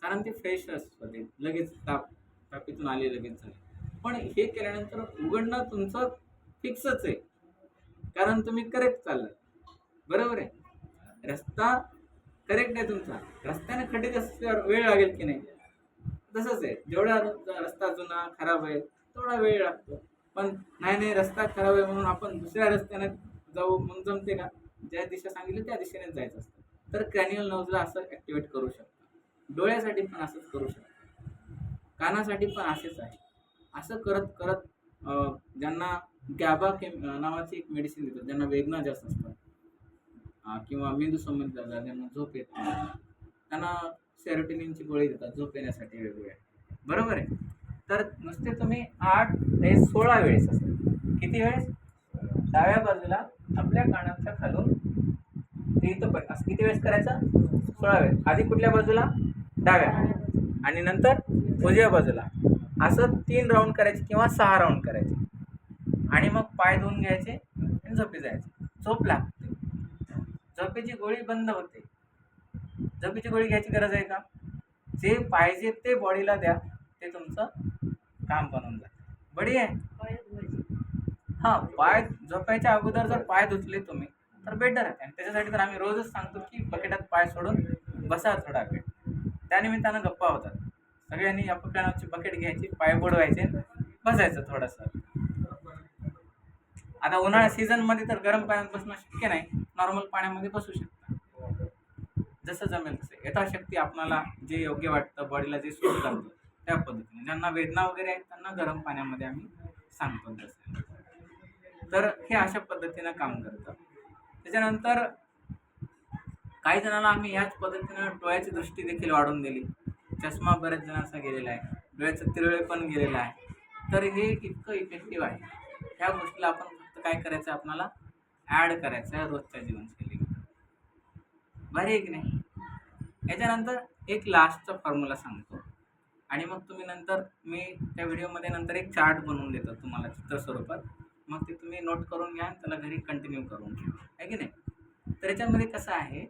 कारण ते फ्रेश होते, लगेच ताप टाकीतून आली लगेच झाली. पण हे केल्यानंतर उघडणं तुमचं फिक्सच आहे, कारण तुम्ही करेक्ट चाललात. बरोबर आहे. रस्ता करेक्ट आहे तुमचा, रस्त्याने खड्डे असल्यावर वेळ लागेल की नाही? तसंच आहे, जेवढा रस्ता जुना खराब आहे तेवढा वेळ लागतो. पण नाही रस्ता खराब आहे म्हणून आपण दुसऱ्या रस्त्याने जाऊ मग जमते का? ज्या दिशा सांगितली त्या दिशेनेच जायचं असतं. तर क्रॅनियल नर्व्हला असं ऍक्टिव्हेट करू शकता. डोळ्यासाठी पण असंच करू शकता, कानासाठी पण असेच आहे. असं करत करत ज्यांना गॅबा नावाची एक मेडिसिन देतात, ज्यांना वेदना जास्त असतात किंवा मेंदू संबंधित आजार, ज्यांना झोप येत नाही, त्यांना सेरोटोनिनची गोळी देतात झोप येण्यासाठी वेगवेगळ्या. बरोबर आहे. तर नुसते तुम्ही 8 ते 16 वेळेस असेल, किती वेळेस? डाव्या बाजूला आपल्या कानाच्या खालून ते इथं पण असं किती वेळेस करायचं? 16 वेळेस. आधी कुठल्या बाजूला? डाव्या, आणि नंतर उजव्या बाजूला. असं 3 राऊंड करायचे किंवा 6 राऊंड करायचे, आणि मग पाय धुवून घ्यायचे आणि झोपी जायचे. झोप लागते, झोपेची गोळी बंद होते. झोपेची गोळी घ्यायची गरज आहे का? जे पाहिजे ते बॉडीला द्या, ते तुमचं काम बनवून जातं. बढी आहे. हा, पाय झोपायच्या अगोदर जर पाय धुतले तुम्ही तर बेटर आहे. आणि त्याच्यासाठी तर आम्ही रोजच सांगतो की बकेटात पाय सोडून बसा थोडा वेळ, त्यानिमित्तानं गप्पा होतात. सगळ्यांनी आपल्याची बकेट घ्यायची, पाय बुडवायचे, बसायचं थोडंसं. आता उन्हाळ्या सीझन मध्ये तर गरम पाण्यात बसणं शक्य नाही, नॉर्मल पाण्यामध्ये बसू शकता, जसं जमेल तसं. यथाशक्ती आपल्याला जे योग्य वाटतं, बॉडीला जे सूट करतं त्या पद्धतीने. ज्यांना वेदना वगैरे आहेत त्यांना गरम पाण्यामध्ये आम्ही सांगतो तसं. तर हे अशा पद्धतीनं काम करतं. त्याच्यानंतर काही जणांना आम्ही ह्याच पद्धतीनं डोळ्याची दृष्टी देखील वाढवून दिली. चष्मा बऱ्याच जणांचा गेलेला आहे, डोळ्याचं तिरळे पण गेलेला आहे. तर हे इतकं इफेक्टिव्ह आहे. ह्या गोष्टीला आपण फक्त काय करायचं, आपल्याला ॲड करायचं आहे रोजच्या जीवनशैलीमध्ये. बरं आहे की नाही? याच्यानंतर एक लास्टचा फॉर्म्युला सांगतो, आणि मग तुम्ही नंतर मी त्या व्हिडिओमध्ये नंतर एक चार्ट बनवून देतो तुम्हाला चित्र स्वरूपात. मग ते तुम्ही नोट करून घ्या आणि त्याला घरी कंटिन्यू करून घ्या, आहे की नाही? तर याच्यामध्ये कसं आहे,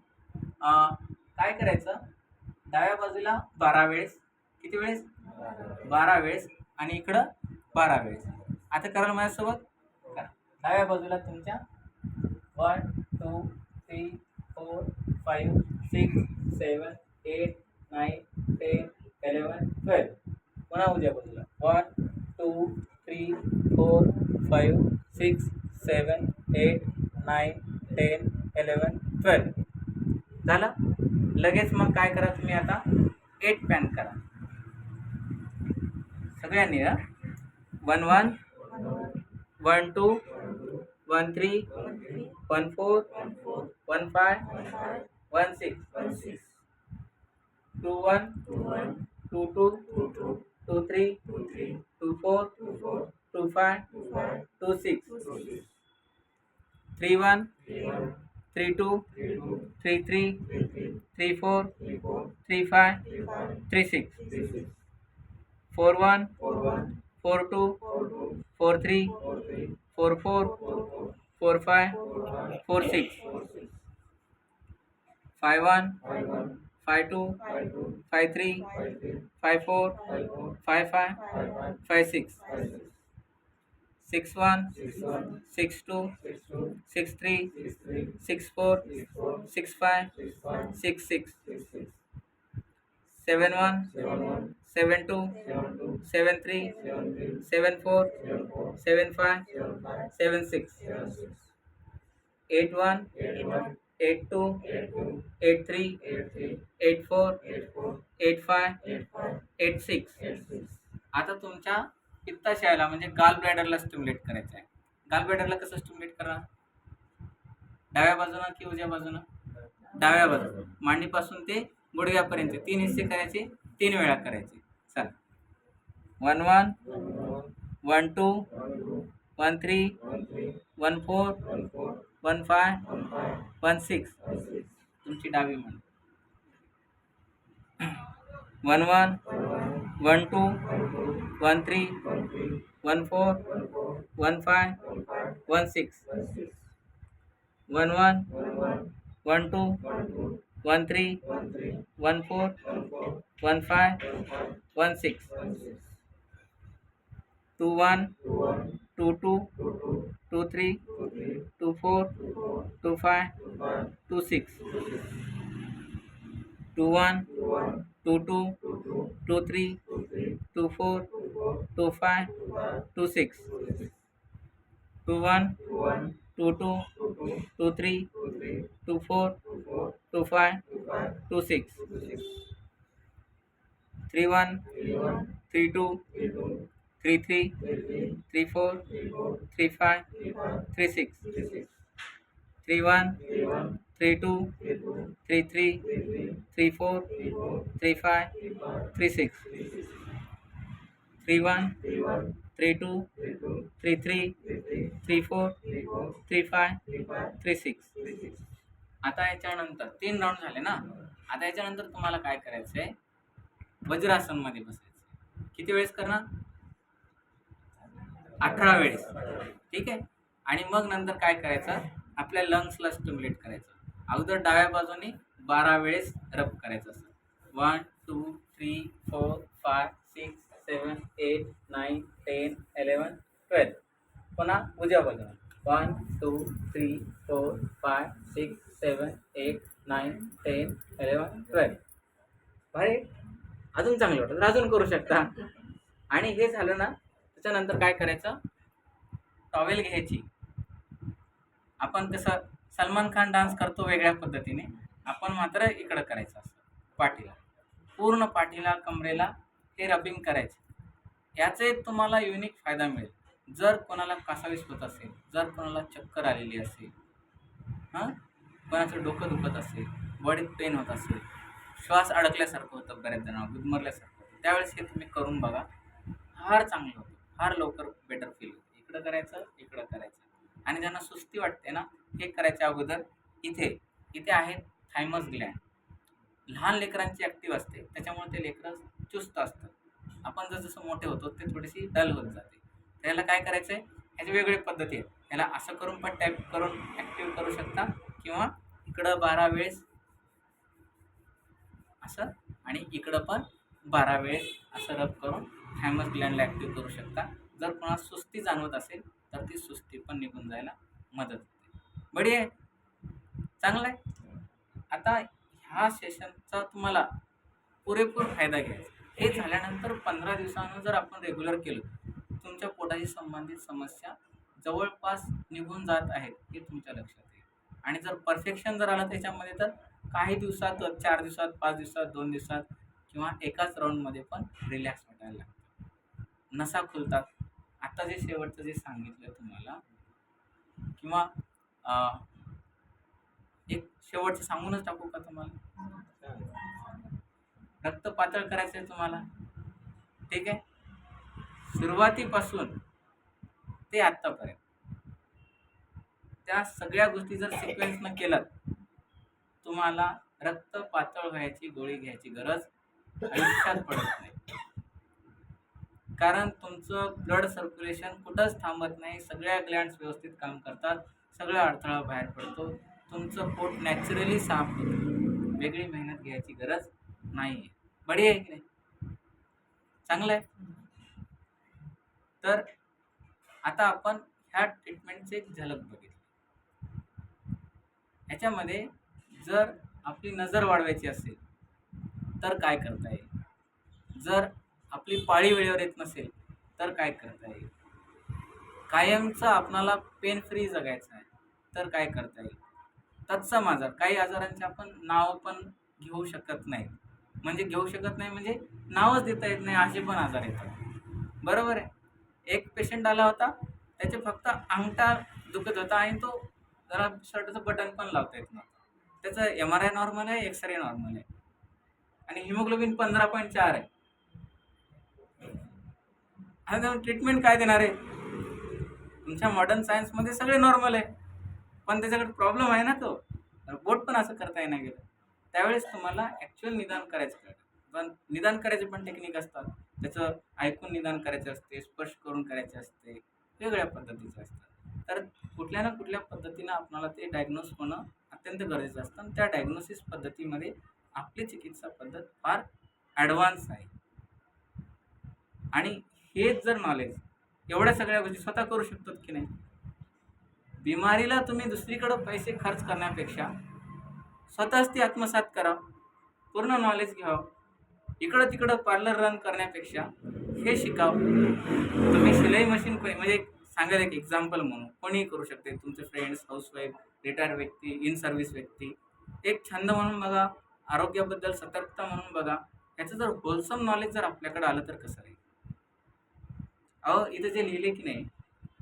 काय करायचं, डाव्या बाजूला 12 वेळेस. किती वेळेस? 12 वेळेस. आणि इकडं 12 वेळेस. आता कराल माझ्यासोबत? करा. डाव्या बाजूला तुमच्या 1 2 3 4 5 6 7 8 9 10 11 12. पुन्हा उद्या बाजूला 1 2 3 4 5 6 7 8 9 10 11 12. झालं. लगेच मग काय करा तुम्ही आता, 8 पॅन करा सगळ्यांनी. 1 1 1 2 1 3 1 4 1 5 1 6 2 1 2 2 2 3 2 4 2 5 2 6 3 1 3 2 3 3 3 4 3 5 3 6 4 1 4 2 4 3 4 4 4 5 4 6 5 1 5 2 5 3 5 4 5 5 5 6 6 1 6 2 6 3 6 4 6 5 6 6 7 1 7 2 7 3 7 4 7 5 7 6 8 1 8 2 8 3 8 4 8 5 8 6. आता तुमच्या पित्ताशयाला म्हणजे गाल ब्लॅडरला स्टिम्युलेट करायचं आहे. गाल ब्लॅडरला कसं स्टिम्युलेट करा? डाव्या बाजूनं की उजव्या बाजूनं? डाव्या बाजूला. मांडीपासून ते गुडघ्यापर्यंत 3 हिस्से करायचे, 3 वेळा करायचे. चला. 1 1 1 2 1 3 1 4 1 5 1 6. तुमची डावी मान. 1 1 1 2 1 3 1 4 1 5 1 6 1 1 1 2 1 3 1 4 1 5 1 6 21, 22, 23, 24, 25, 26, 21, 22, 23, 24, 25, 26, 21, 22, 23, 24, 25, 26, 31, 32, 33, 34, 35, 36, 31, 32, 33, 34, 35, 36, 31, 32, 33, 34, 35, 36. आता याच्यानंतर 3 राऊंड झाले ना. आता याच्यानंतर तुम्हाला काय करायचंय, वज्रासन मध्ये बसायचं. किती वेळेस करणार? 18 वेळेस. ठीक आहे. आणि मग नंतर काय करायचं, आपल्या लंग्सला स्टिम्युलेट करायचं. अगोदर डाव्या बाजूने 12 वेळेस रब करायचं असं. 1, 2, 3, 4, 5, 6, 7, 8, 9, 10, 11, 12. पुन्हा उजव्या बाजूला 1, 2, 3, 4, 5, 6, 7, 8, 9, 10, 11, 12. भाई अजून चांगलं वाटतं तर अजून करू शकता. आणि हे झालं ना, त्याच्यानंतर काय करायचं, टॉवेल घ्यायची. आपण कसं सलमान खान डान्स करतो वेगळ्या पद्धतीने, आपण मात्र इकडं करायचं असं पाठीला, पूर्ण पाठीला कमरेला हे रबिंग करायचे. याचे तुम्हाला युनिक फायदा मिळेल. जर कोणाला कासावीस होत असेल, जर कोणाला चक्कर आलेली असेल, कोणाचं डोकं दुखत असेल, बॉडीत पेन होत असेल, श्वास अडकल्यासारखं होतं, बऱ्याच जणांना गुदमरल्यासारखं होतं, त्यावेळेस हे तुम्ही करून बघा. फार चांगलं होतं, फार लवकर बेटर फील होतं. इकडं करायचं, इकडं करायचं. आणि ज्यांना सुस्ती वाटते ना, हे करायच्या अगोदर इथे इथे आहे थायमस ग्लँड. लहान लेकरांची ॲक्टिव्ह असते, त्याच्यामुळे ते लेकरं चुस्त असतं. आपण जसं मोठे होतो ते थोडीशी डल होत जाते. त्याला काय करायचं आहे, ह्याची वेगळी पद्धती आहे. ह्याला असं करून पण टाईप करून ॲक्टिव्ह करू शकता, किंवा इकडं 12 वेळेस असं, आणि इकडं पण 12 वेळेस असं रब करून थायमस ग्लँडला ॲक्टिव्ह करू शकता. जर कोणाला सुस्ती जाणवत असेल तर ती सुस्ती पण निघून जायला मदत होते. बढिया आहे, चांगलं आहे. आता ह्या सेशनचा तुम्हाला पुरेपूर फायदा घ्यायचा. हे झाल्यानंतर 15 दिवसांनं जर आपण रेग्युलर केलं, तुमच्या पोटाशी संबंधित समस्या जवळपास निघून जात आहेत हे तुमच्या लक्षात येईल. आणि जर परफेक्शन जर आलं त्याच्यामध्ये, तर काही दिवसात, 4 दिवसात, 5 दिवसात, 2 दिवसात, किंवा एकाच राऊंडमध्ये पण रिलॅक्स वाटायला लागतं, नसा खुलतात. आता जे शेवटचं जे सांगितलं तुम्हाला, किंवा एक शेवटचं सांगूनच टाकू का तुम्हाला, रक्त पातळ करायचं आहे तुम्हाला. ठीक आहे. सुरुवातीपासून ते आत्तापर्यंत त्या सगळ्या गोष्टी जर सिक्वेन्सनं केलात, तुम्हाला रक्त पातळ व्हायची गोळी घ्यायची गरज आयुष्यात पडत नाही. कारण तुमचं ब्लड सर्क्युलेशन कुठंच थांबत नाही. सगळ्या ग्लँड्स व्यवस्थित काम करतात, सगळा अडथळा बाहेर पडतो, तुमचं पोट नॅचरली साफ होतं. वेगळी मेहनत घ्यायची गरज नाही आहे. बढिया आहे की नाही? चांगलं आहे. तर आता आपण ह्या ट्रीटमेंटची एक झलक बघितली. ह्याच्यामध्ये जर आपली नजर वाढवायची असेल तर काय करता येईल, जर आपली पाळी वेळेवर येत नसेल तर काय करता येईल, कायमचं आपणाला पेन फ्री जगायचं आहे तर काय करता येईल. तत्सम आजार, काही आजारांचे आपण नाव पण घेऊ शकत नाही, म्हणजे घेऊ शकत नाही म्हणजे नावच देता येत नाही, असे पण आजार येतात. बरोबर आहे. एक पेशंट आला होता, त्याचे फक्त अंगठा दुखत होता आणि तो जरा शर्टचं बटन पण लावता येत नव्हतं. त्याचं MRI नॉर्मल आहे, एक्सरे नॉर्मल आहे, आणि हिमोग्लोबिन 15.4 आहे. आणि ट्रीटमेंट काय देणार आहे? तुमच्या मॉडर्न सायन्समध्ये सगळे नॉर्मल आहे, पण त्याच्याकडे प्रॉब्लेम आहे ना, तो बोट पण असं करता येणार गेलं. त्यावेळेस तुम्हाला ॲक्च्युअल निदान करायचं कळतं. पण निदान करायचे पण टेक्निक असतात. त्याचं ऐकून निदान करायचं असते, स्पर्श करून करायचे असते, वेगळ्या पद्धतीचे असतात. तर कुठल्या ना कुठल्या पद्धतीनं आपल्याला ते डायग्नोस होणं अत्यंत गरजेचं असतं. आणि त्या डायग्नोसिस पद्धतीमध्ये आपली चिकित्सा पद्धत फार ॲडव्हान्स आहे. आणि हेच जर नॉलेज एवढ्या सगळ्या गोष्टी स्वतः करू शकतात की नाही? बिमारीला तुम्ही दुसरीकडे पैसे खर्च करण्यापेक्षा स्वतःच ती आत्मसात करा, पूर्ण नॉलेज घ्यावं. इकडं तिकडं पार्लर रन करण्यापेक्षा हे शिकाव. तुम्ही शिलाई मशीन म्हणजे सांगायला एक एक्झाम्पल म्हणून कोणीही करू शकते, तुमचे फ्रेंड्स, हाऊसवाईफ, रिटायर व्यक्ती, इन सर्व्हिस व्यक्ती. एक छंद म्हणून बघा, आरोग्याबद्दल सतर्कता म्हणून बघा. ह्याचं जर होलसम नॉलेज जर आपल्याकडे आलं तर कसं राहील? अहो इथं जे लिहिले की नाही,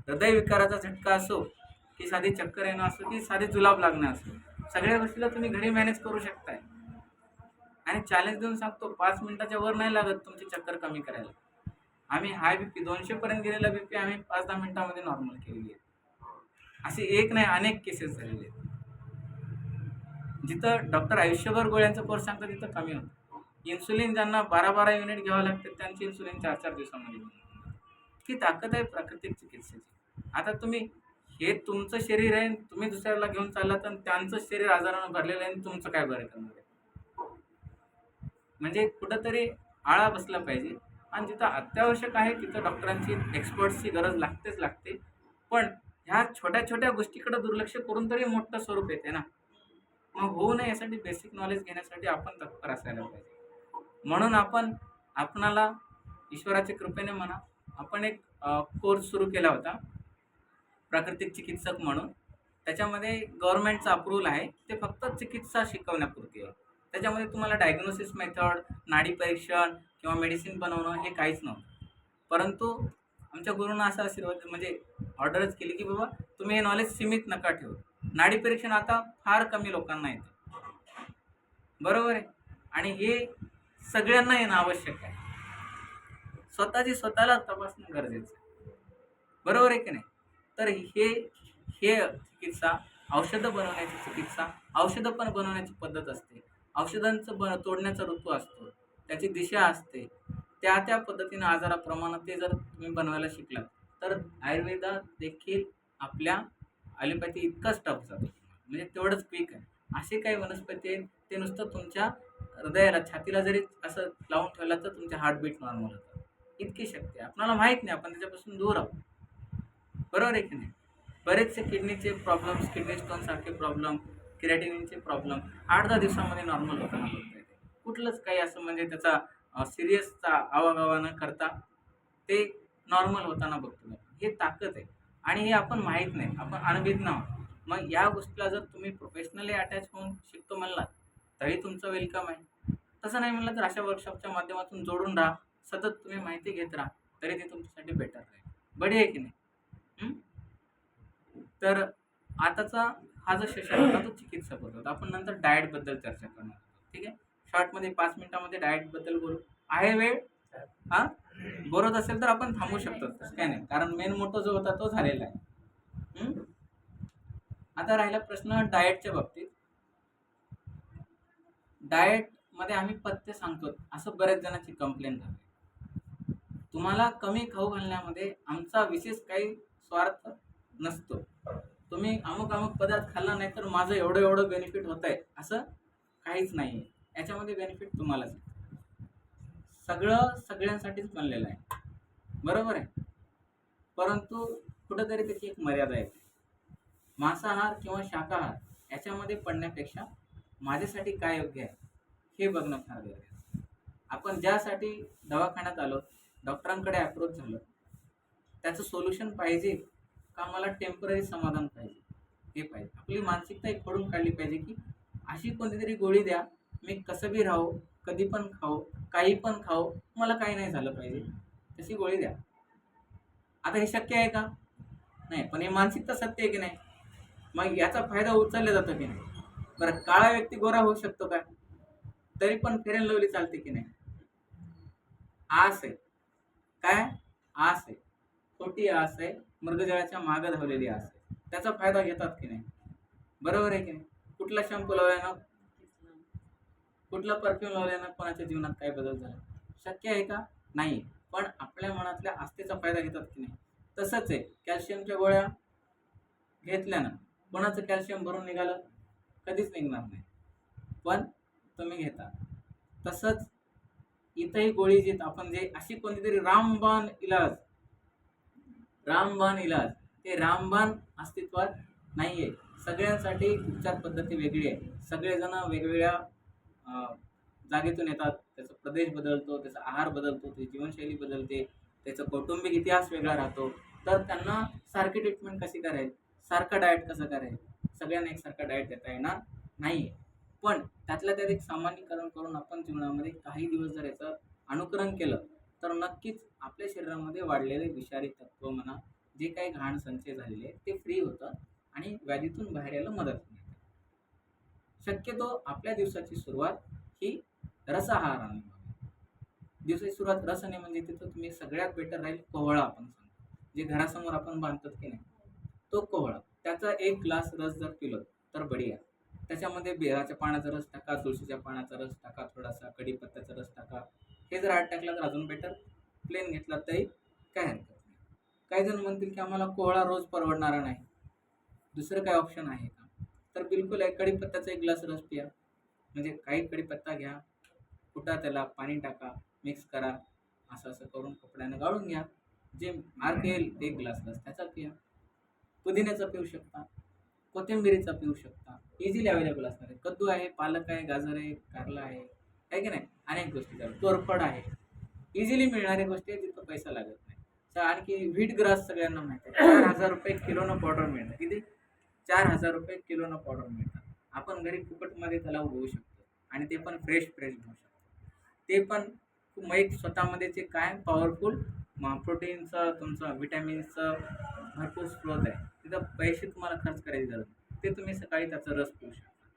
हृदयविकाराचा झटका असो की साधी चक्कर येणं असो की साधे जुलाब लागणं असो, सगळ्या गोष्टीला तुम्ही घरी मॅनेज करू शकताय. आणि चॅलेंज देऊन सांगतो, 5 मिनिटाच्या वर नाही लागत तुमची चक्कर कमी करायला. आम्ही हाय बीपी 200 पर्यंत गेलेला बीपी आम्ही 5-10 मिनिटांमध्ये नॉर्मल केलेली आहे. अशी एक नाही, अनेक केसेस झालेले आहेत. जिथं डॉक्टर आयुष्यभर गोळ्यांचा कोर्स सांगतात तिथं कमी होतं. इन्सुलिन ज्यांना 12-12 युनिट घ्यावं लागतं त्यांची इन्सुलिन 4-4 दिवसांमध्ये बनते. इतकी ताकद आहे प्राकृतिक चिकित्सेची. आता तुम्ही हे तुमचं शरीर आहे, तुम्ही दुसऱ्याला घेऊन चालला तर त्यांचं शरीर आजारानं भरलेलं आहे आणि तुमचं काय बरं करणार आहे? म्हणजे कुठंतरी आळा बसला पाहिजे. आणि जिथं अत्यावश्यक आहे तिथं डॉक्टरांची, एक्सपर्ट्सची गरज लागतेच लागते. पण ह्या छोट्या छोट्या गोष्टीकडे दुर्लक्ष करून तरी मोठं स्वरूप येते ना. मग होऊ नये यासाठी बेसिक नॉलेज घेण्यासाठी आपण तत्पर असायला पाहिजे. म्हणून आपणाला ईश्वराच्या कृपेने म्हणा, आपण एक कोर्स सुरू केला होता प्राकृतिक चिकित्सक म्हणून. त्याच्यामध्ये गव्हर्नमेंटचा अप्रूव्हल आहे. ते फक्त चिकित्सा शिकवण्यापुरती आहे. त्याच्यामध्ये तुम्हाला डायग्नोसिस मेथड, नाडी परीक्षण किंवा मेडिसिन बनवणं हे काहीच नव्हतं. परंतु आमच्या गुरूंना असा आशीर्वाद म्हणजे ऑर्डरच केली की बाबा तुम्ही हे नॉलेज सीमित नका ठेवू. नाडी परीक्षण आता फार कमी लोकांना येतं, बरोबर आहे. आणि हे सगळ्यांना येणं आवश्यक आहे. स्वतःची स्वतःला तपासणं गरजेचं आहे, बरोबर आहे की नाही? तर हे चिकित्सा, औषधं बनवण्याची चिकित्सा, औषधं पण बनवण्याची पद्धत असते. औषधांचं तोडण्याचा ऋतू असतो, त्याची दिशा असते. त्या पद्धतीने आजाराप्रमाणे ते जर तुम्ही बनवायला शिकलात तर आयुर्वेदात देखील आपल्या ॲलोपॅथी इतकाच टफ जातो, म्हणजे तेवढंच क्विक आहे. असे काही वनस्पती आहेत ते नुसतं तुमच्या हृदयाला, छातीला जरी असं लावून ठेवलं तर तुमचे हार्टबीट नॉर्मल होतं. इतकी शक्ती आहे. आपल्याला माहीत नाही, आपण त्याच्यापासून दूर आहोत, बरोबर आहे की नाही? बरेचसे किडनीचे प्रॉब्लेम्स, किडनी स्टोन सारखे प्रॉब्लेम, क्रिएटिनिनचे प्रॉब्लेम 8-10 दिवसामध्ये नॉर्मल होताना बघता येते. कुठलंच काही असं म्हणजे त्याचा सिरियसचा आवागावा न करता ते नॉर्मल होताना बघतो. हे ताकद आहे आणि हे आपण माहीत नाही, आपण अनभिज्ञ आहोत. मग या गोष्टीला जर तुम्ही प्रोफेशनली अटॅच होऊन शिकतो म्हणलात तरी तुमचं वेलकम आहे. तसं नाही म्हणलं तर अशा वर्कशॉपच्या माध्यमातून जोडून राहा, सतत तुम्ही माहिती घेत राहा, तरी ते तुमच्यासाठी बेटर राहील. बढिया आहे की नाही? तर आताचा हा जो सेशन होता तो चिकित्सक होता. आपण नंतर डाएटबद्दल चर्चा करणार. ठीक आहे, शॉर्टमध्ये 5 मिनिटांमध्ये डाएटबद्दल बोलू. आहे वेळ? हां, बोलत असेल तर आपण थांबू शकतो, तसं काय नाही, कारण मेन मोटो जो होता तो झालेला आहे. आता राहिला प्रश्न डाएटच्या बाबतीत. डाएटमध्ये आम्ही पथ्य सांगतो असं बऱ्याच जणांची कंप्लेंट झाली. तुम्हाला कमी खाऊ घालण्यामध्ये आमचा विशेष काही स्वार्थ नसतो. तुम्ही अमुक पदार्थ खाल्ला नाही तर माझं एवढं बेनिफिट होत आहे असं काहीच नाही आहे. याच्यामध्ये बेनिफिट तुम्हालाच आहे. सगळं सगळ्यांसाठीच बनलेलं आहे, बरोबर आहे. परंतु कुठंतरी त्याची एक मर्यादा येते. मांसाहार किंवा शाकाहार याच्यामध्ये पडण्यापेक्षा माझ्यासाठी काय योग्य आहे हे बघणं फार गरजेचं आहे. आपण ज्यासाठी दवाखान्यात आलो, डॉक्टरांकडे अप्रोच झालो, त्याचं सोल्युशन पाहिजे का मला टेम्पररी समाधान पाहिजे हे पाहिजे. आपली मानसिकता एक खोडून काढली पाहिजे की अशी कोणतीतरी गोळी द्या, मी कसं बी राहू, कधी पण खाऊ, काही पण खाऊ, मला काही नाही झालं पाहिजे, तशी गोळी द्या. आता हे शक्य आहे का? नाही, पण हे मानसिकता सत्य आहे की नाही? मग याचा फायदा उचलला जातो की नाही? बरं, काळा व्यक्ती गोरा होऊ शकतो का? तरी पण फेअर अँड लव्हली चालते की नाही? आस आहे काय? आस आहे, खोटी आस आहे, मृगजळाच्या मागं धावलेली आस आहे. त्याचा फायदा घेतात की नाही? बरोबर आहे की नाही? कुठला शॅम्पू लावल्यानं, कुठला परफ्यूम लावल्यानं कोणाच्या जीवनात काय बदल झाला? शक्य आहे का? नाही. पण आपल्या मनातल्या आस्थेचा फायदा घेतात की नाही? तसंच आहे, कॅल्शियमच्या गोळ्या घेतल्यानं कोणाचं कॅल्शियम भरून निघालं? कधीच निघणार नाही, पण तुम्ही घेता. तसंच इथंही गोळी जी आपण जे अशी कोणतीतरी रामबाण इलाज रामबाण इलाज, ते रामबाण अस्तित्वात नाहीये. सगळ्यांसाठी उपचार पद्धती वेगळी आहे. सगळेजण वेगवेगळ्या अ, जागेतून येतात. त्याचा प्रदेश बदलतो, त्याचा आहार बदलतो, त्याची जीवनशैली बदलते, त्याचा कौटुंबिक इतिहास वेगळा राहतो. तर त्यांना सारखी ट्रीटमेंट कशी करायची, सारखं डाएट कसं करायचं, सगळ्यांना एकसारखा डाएट देता येणार नाहीये. पण त्यातल्या त्यात एक सामान्यीकरण करून आपण जीवनामध्ये काही दिवस जर याचं अनुकरण केलं, तर नक्कीच आपल्या शरीरामध्ये वाढलेले विषारी तत्व म्हणा, जे काही घाण संचय झालेले आहेत, ते फ्री होतं आणि व्याधीतून बाहेर यायला मदत मिळते. शक्यतो आपल्या दिवसाची सुरुवात ही रसाहाराने व्हावी. दिवसाची सुरुवात रसाने म्हणजे तिथं तुम्ही सगळ्यात बेटर राहील कोहळा आपण सांगतो. जे घरासमोर आपण बांधतो की नाही, तो कोहळा. त्याचा 1 ग्लास रस जर पिलं तर बढिया. त्याच्यामध्ये बेलाच्या पानाचा रस टाका, तुळशीच्या पानाचा रस टाका, थोडासा कढीपत्त्याचा रस टाका. हे जर आत टाकला तर अजून बेटर. प्लेन घेतला तरी काय हरकत नाही. काही जण म्हणतील की आम्हाला कोहळा रोज परवडणारा नाही. दुसरं काय ऑप्शन आहे का? तर बिलकुल आहे. कढीपत्त्याचा 1 ग्लास रस प्या. म्हणजे काही कढीपत्ता घ्या, कुटा त्याला, पाणी टाका, मिक्स करा. असं-असं करून कपड्यानं गाळून घ्या. जे मार्क येईल 1 ग्लास रस त्याचा पिया. पुदिन्याचा पिऊ शकता, कोथिंबिरीचा पिऊ शकता. इझिली अवेलेबल असणार आहे. कद्दू आहे, पालक आहे, गाजर आहे, कारला आहे की नाही? अनेक गोष्टी आहेत. कोरफड आहे. इझिली मिळणाऱ्या गोष्टी आहेत, जिथं पैसा लागत नाही. तर आणखी व्हीट ग्रास सगळ्यांना माहिती आहे. ₹4000 किलोनं पावडर मिळतं. किती? ₹4000 किलोनं पावडर मिळतात. आपण घरी फुकटमध्ये त्याला उगवू शकतो आणि ते पण फ्रेश घेऊ शकतो. ते पण मग एक स्वतःमध्येच एक काय पॉवरफुल प्रोटीनचं, तुमचं व्हिटॅमिन्सचं भरपूर स्रोत आहे. तिथं पैसे तुम्हाला खर्च करायची गरज नाही. ते तुम्ही सकाळी त्याचा रस पिऊ शकता.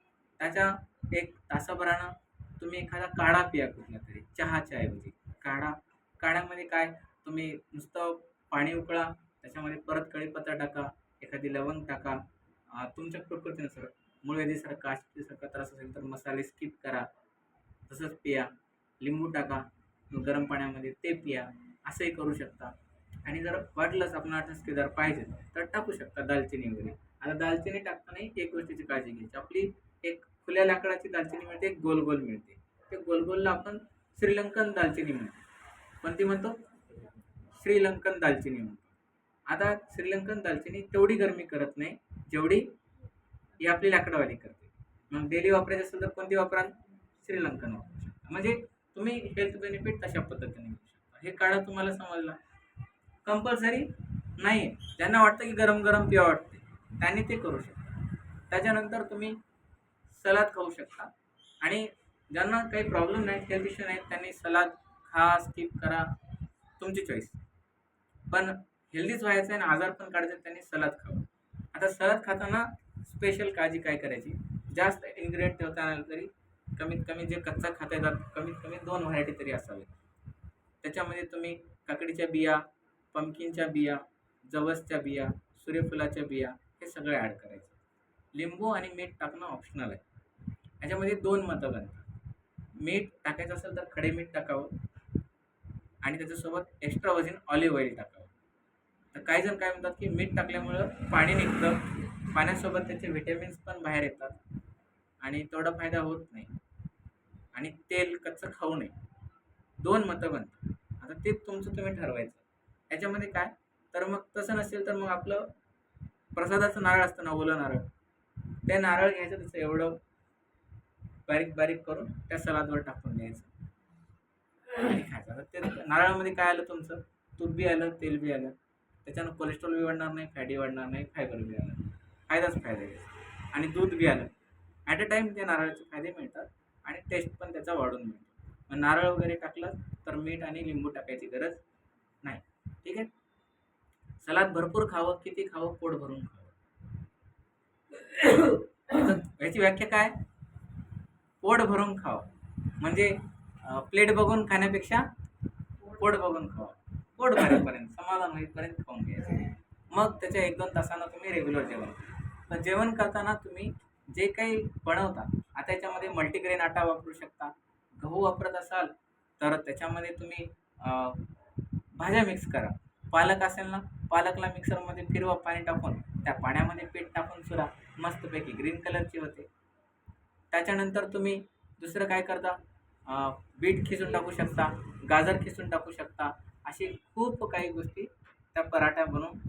त्याच्या 1 तासाभरानं तुम्ही एखादा काढा पिया कुठलातरी चहाच्या ऐवजी. काढा. काढ्यामध्ये काय, तुम्ही नुसतं पाणी उकळा, त्याच्यामध्ये परत कढीपत्ता टाका, एखादी लवंग टाका. तुमच्या प्रकृतीनुसार मूळव्याधीसारखा, ॲसिडिटीसारखा त्रास असेल तर मसाले स्किप करा. तसंच पिया. लिंबू टाका गरम पाण्यामध्ये, ते पिया. असंही करू शकता. आणि जर वाटलंच आपणाला ठसकेदार पाहिजे तर टाकू शकता दालचिनी वगैरे. आता दालचिनी टाकताना एक गोष्टीची काळजी घ्यायची. आपली एक खुल्या लाकडाची दालचिनी मिळते, एक गोल मिळते. ते गोलला आपण श्रीलंकन दालचिनी म्हणतो. कोणती म्हणतो? श्रीलंकन दालचिनी म्हणतो. आता श्रीलंकन दालचिनी तेवढी गरमी करत नाही, जेवढी ही आपली लाकडवाली करते. मग डेली वापरायची असेल तर कोणती वापराल? श्रीलंकन वापरू शकता. म्हणजे तुम्ही हेल्थ बेनिफिट तशा पद्धतीने घेऊ शकता. हे काढा तुम्हाला समजला. कंपल्सरी नाही. ज्यांना वाटतं की गरम-गरम प्यावं वाटते, त्यांनी ते करू शकता. त्याच्यानंतर तुम्ही सलाद खाऊ शकता आणि ज्यांना काही प्रॉब्लेम नाहीत, हेल्थ इश्यू नाहीत, त्यांनी सलाद खा, स्किप करा, तुमची चॉईस. पण हेल्दीच व्हायचं आहे आणि आजार पण काढायचे आहेत, त्यांनी सलाद खावं. आता सलाद खाताना स्पेशल काळजी काय करायची? जास्त इन्ग्रेडियंट ठेवता आलं तरी कमीत कमी जे कच्चा खाता येतात, कमीत कमी 2 व्हरायटी तरी असावेत. त्याच्यामध्ये तुम्ही काकडीच्या बिया, पंपकिनच्या बिया, जवसच्या बिया, सूर्यफुलाच्या बिया हे सगळं ॲड करायचं. लिंबू आणि मीठ टाकणं ऑप्शनल आहे. ह्याच्यामध्ये 2 मतं बनतात. मीठ टाकायचं असेल तर खडे मीठ टाकावं आणि त्याच्यासोबत एक्स्ट्रा व्हर्जिन ऑलिव्ह ऑइल टाकावं. तर काही जण काय म्हणतात की मीठ टाकल्यामुळं पाणी निघतं, पाण्यासोबत त्याचे व्हिटॅमिन्स पण बाहेर येतात आणि तेवढा फायदा होत नाही आणि तेल कच्चं खाऊ नये. 2 मतं बनतात. आता ते तुमचं तुम्ही ठरवायचं. याच्यामध्ये काय, तर मग तसं नसेल तर मग आपलं प्रसादाचं नारळ असतं ना, ओलं नारळ, ते नारळ घ्यायचं, त्याचं एवढं बारीक करून त्या सलादवर टाकून द्यायचं आणि खायचं. आता ते नारळामध्ये काय आलं तुमचं? तूप बी आलं, तेल बी आलं. त्याच्यानं कोलेस्ट्रॉल बी वाढणार नाही, फॅटी वाढणार नाही, फायबर बी आलं. फायदाच फायदा आहे आणि दूध बी आलं. ॲट अ टाईम ते नारळाचे फायदे मिळतात आणि टेस्ट पण त्याचा वाढून मिळतो. मग नारळ वगैरे टाकलं तर मीठ आणि लिंबू टाकायची गरज नाही. ठीक आहे. सलाद भरपूर खावं, किती खावं? पोट भरून खावं. याची व्याख्या काय? पोट भरून खावं. म्हणजे प्लेट बघून खाण्यापेक्षा पोट बघून खावं. पोट भरेपर्यंत, समाधान होईपर्यंत खाऊन घ्यायचं. मग त्याच्या 1-2 तासानं तुम्ही रेग्युलर जेवण करा. तर जेवण करताना तुम्ही जे काही बनवता, आता याच्यामध्ये मल्टीग्रेन आटा वापरू शकता. गहू वापरत असाल तर त्याच्यामध्ये तुम्ही भाज्या मिक्स करा. पालक असेल ना, पालकला मिक्सरमध्ये फिरवा पाणी टाकून, त्या पाण्यामध्ये पीठ टाकून चुरा, मस्तपैकी ग्रीन कलरची होते. त्याच्यानंतर तुम्ही दुसरं काय करता, बीट खिसून टाकू शकता, गाजर खिसून टाकू शकता. अशी खूप काही गोष्टी त्या पराठ्या बनवून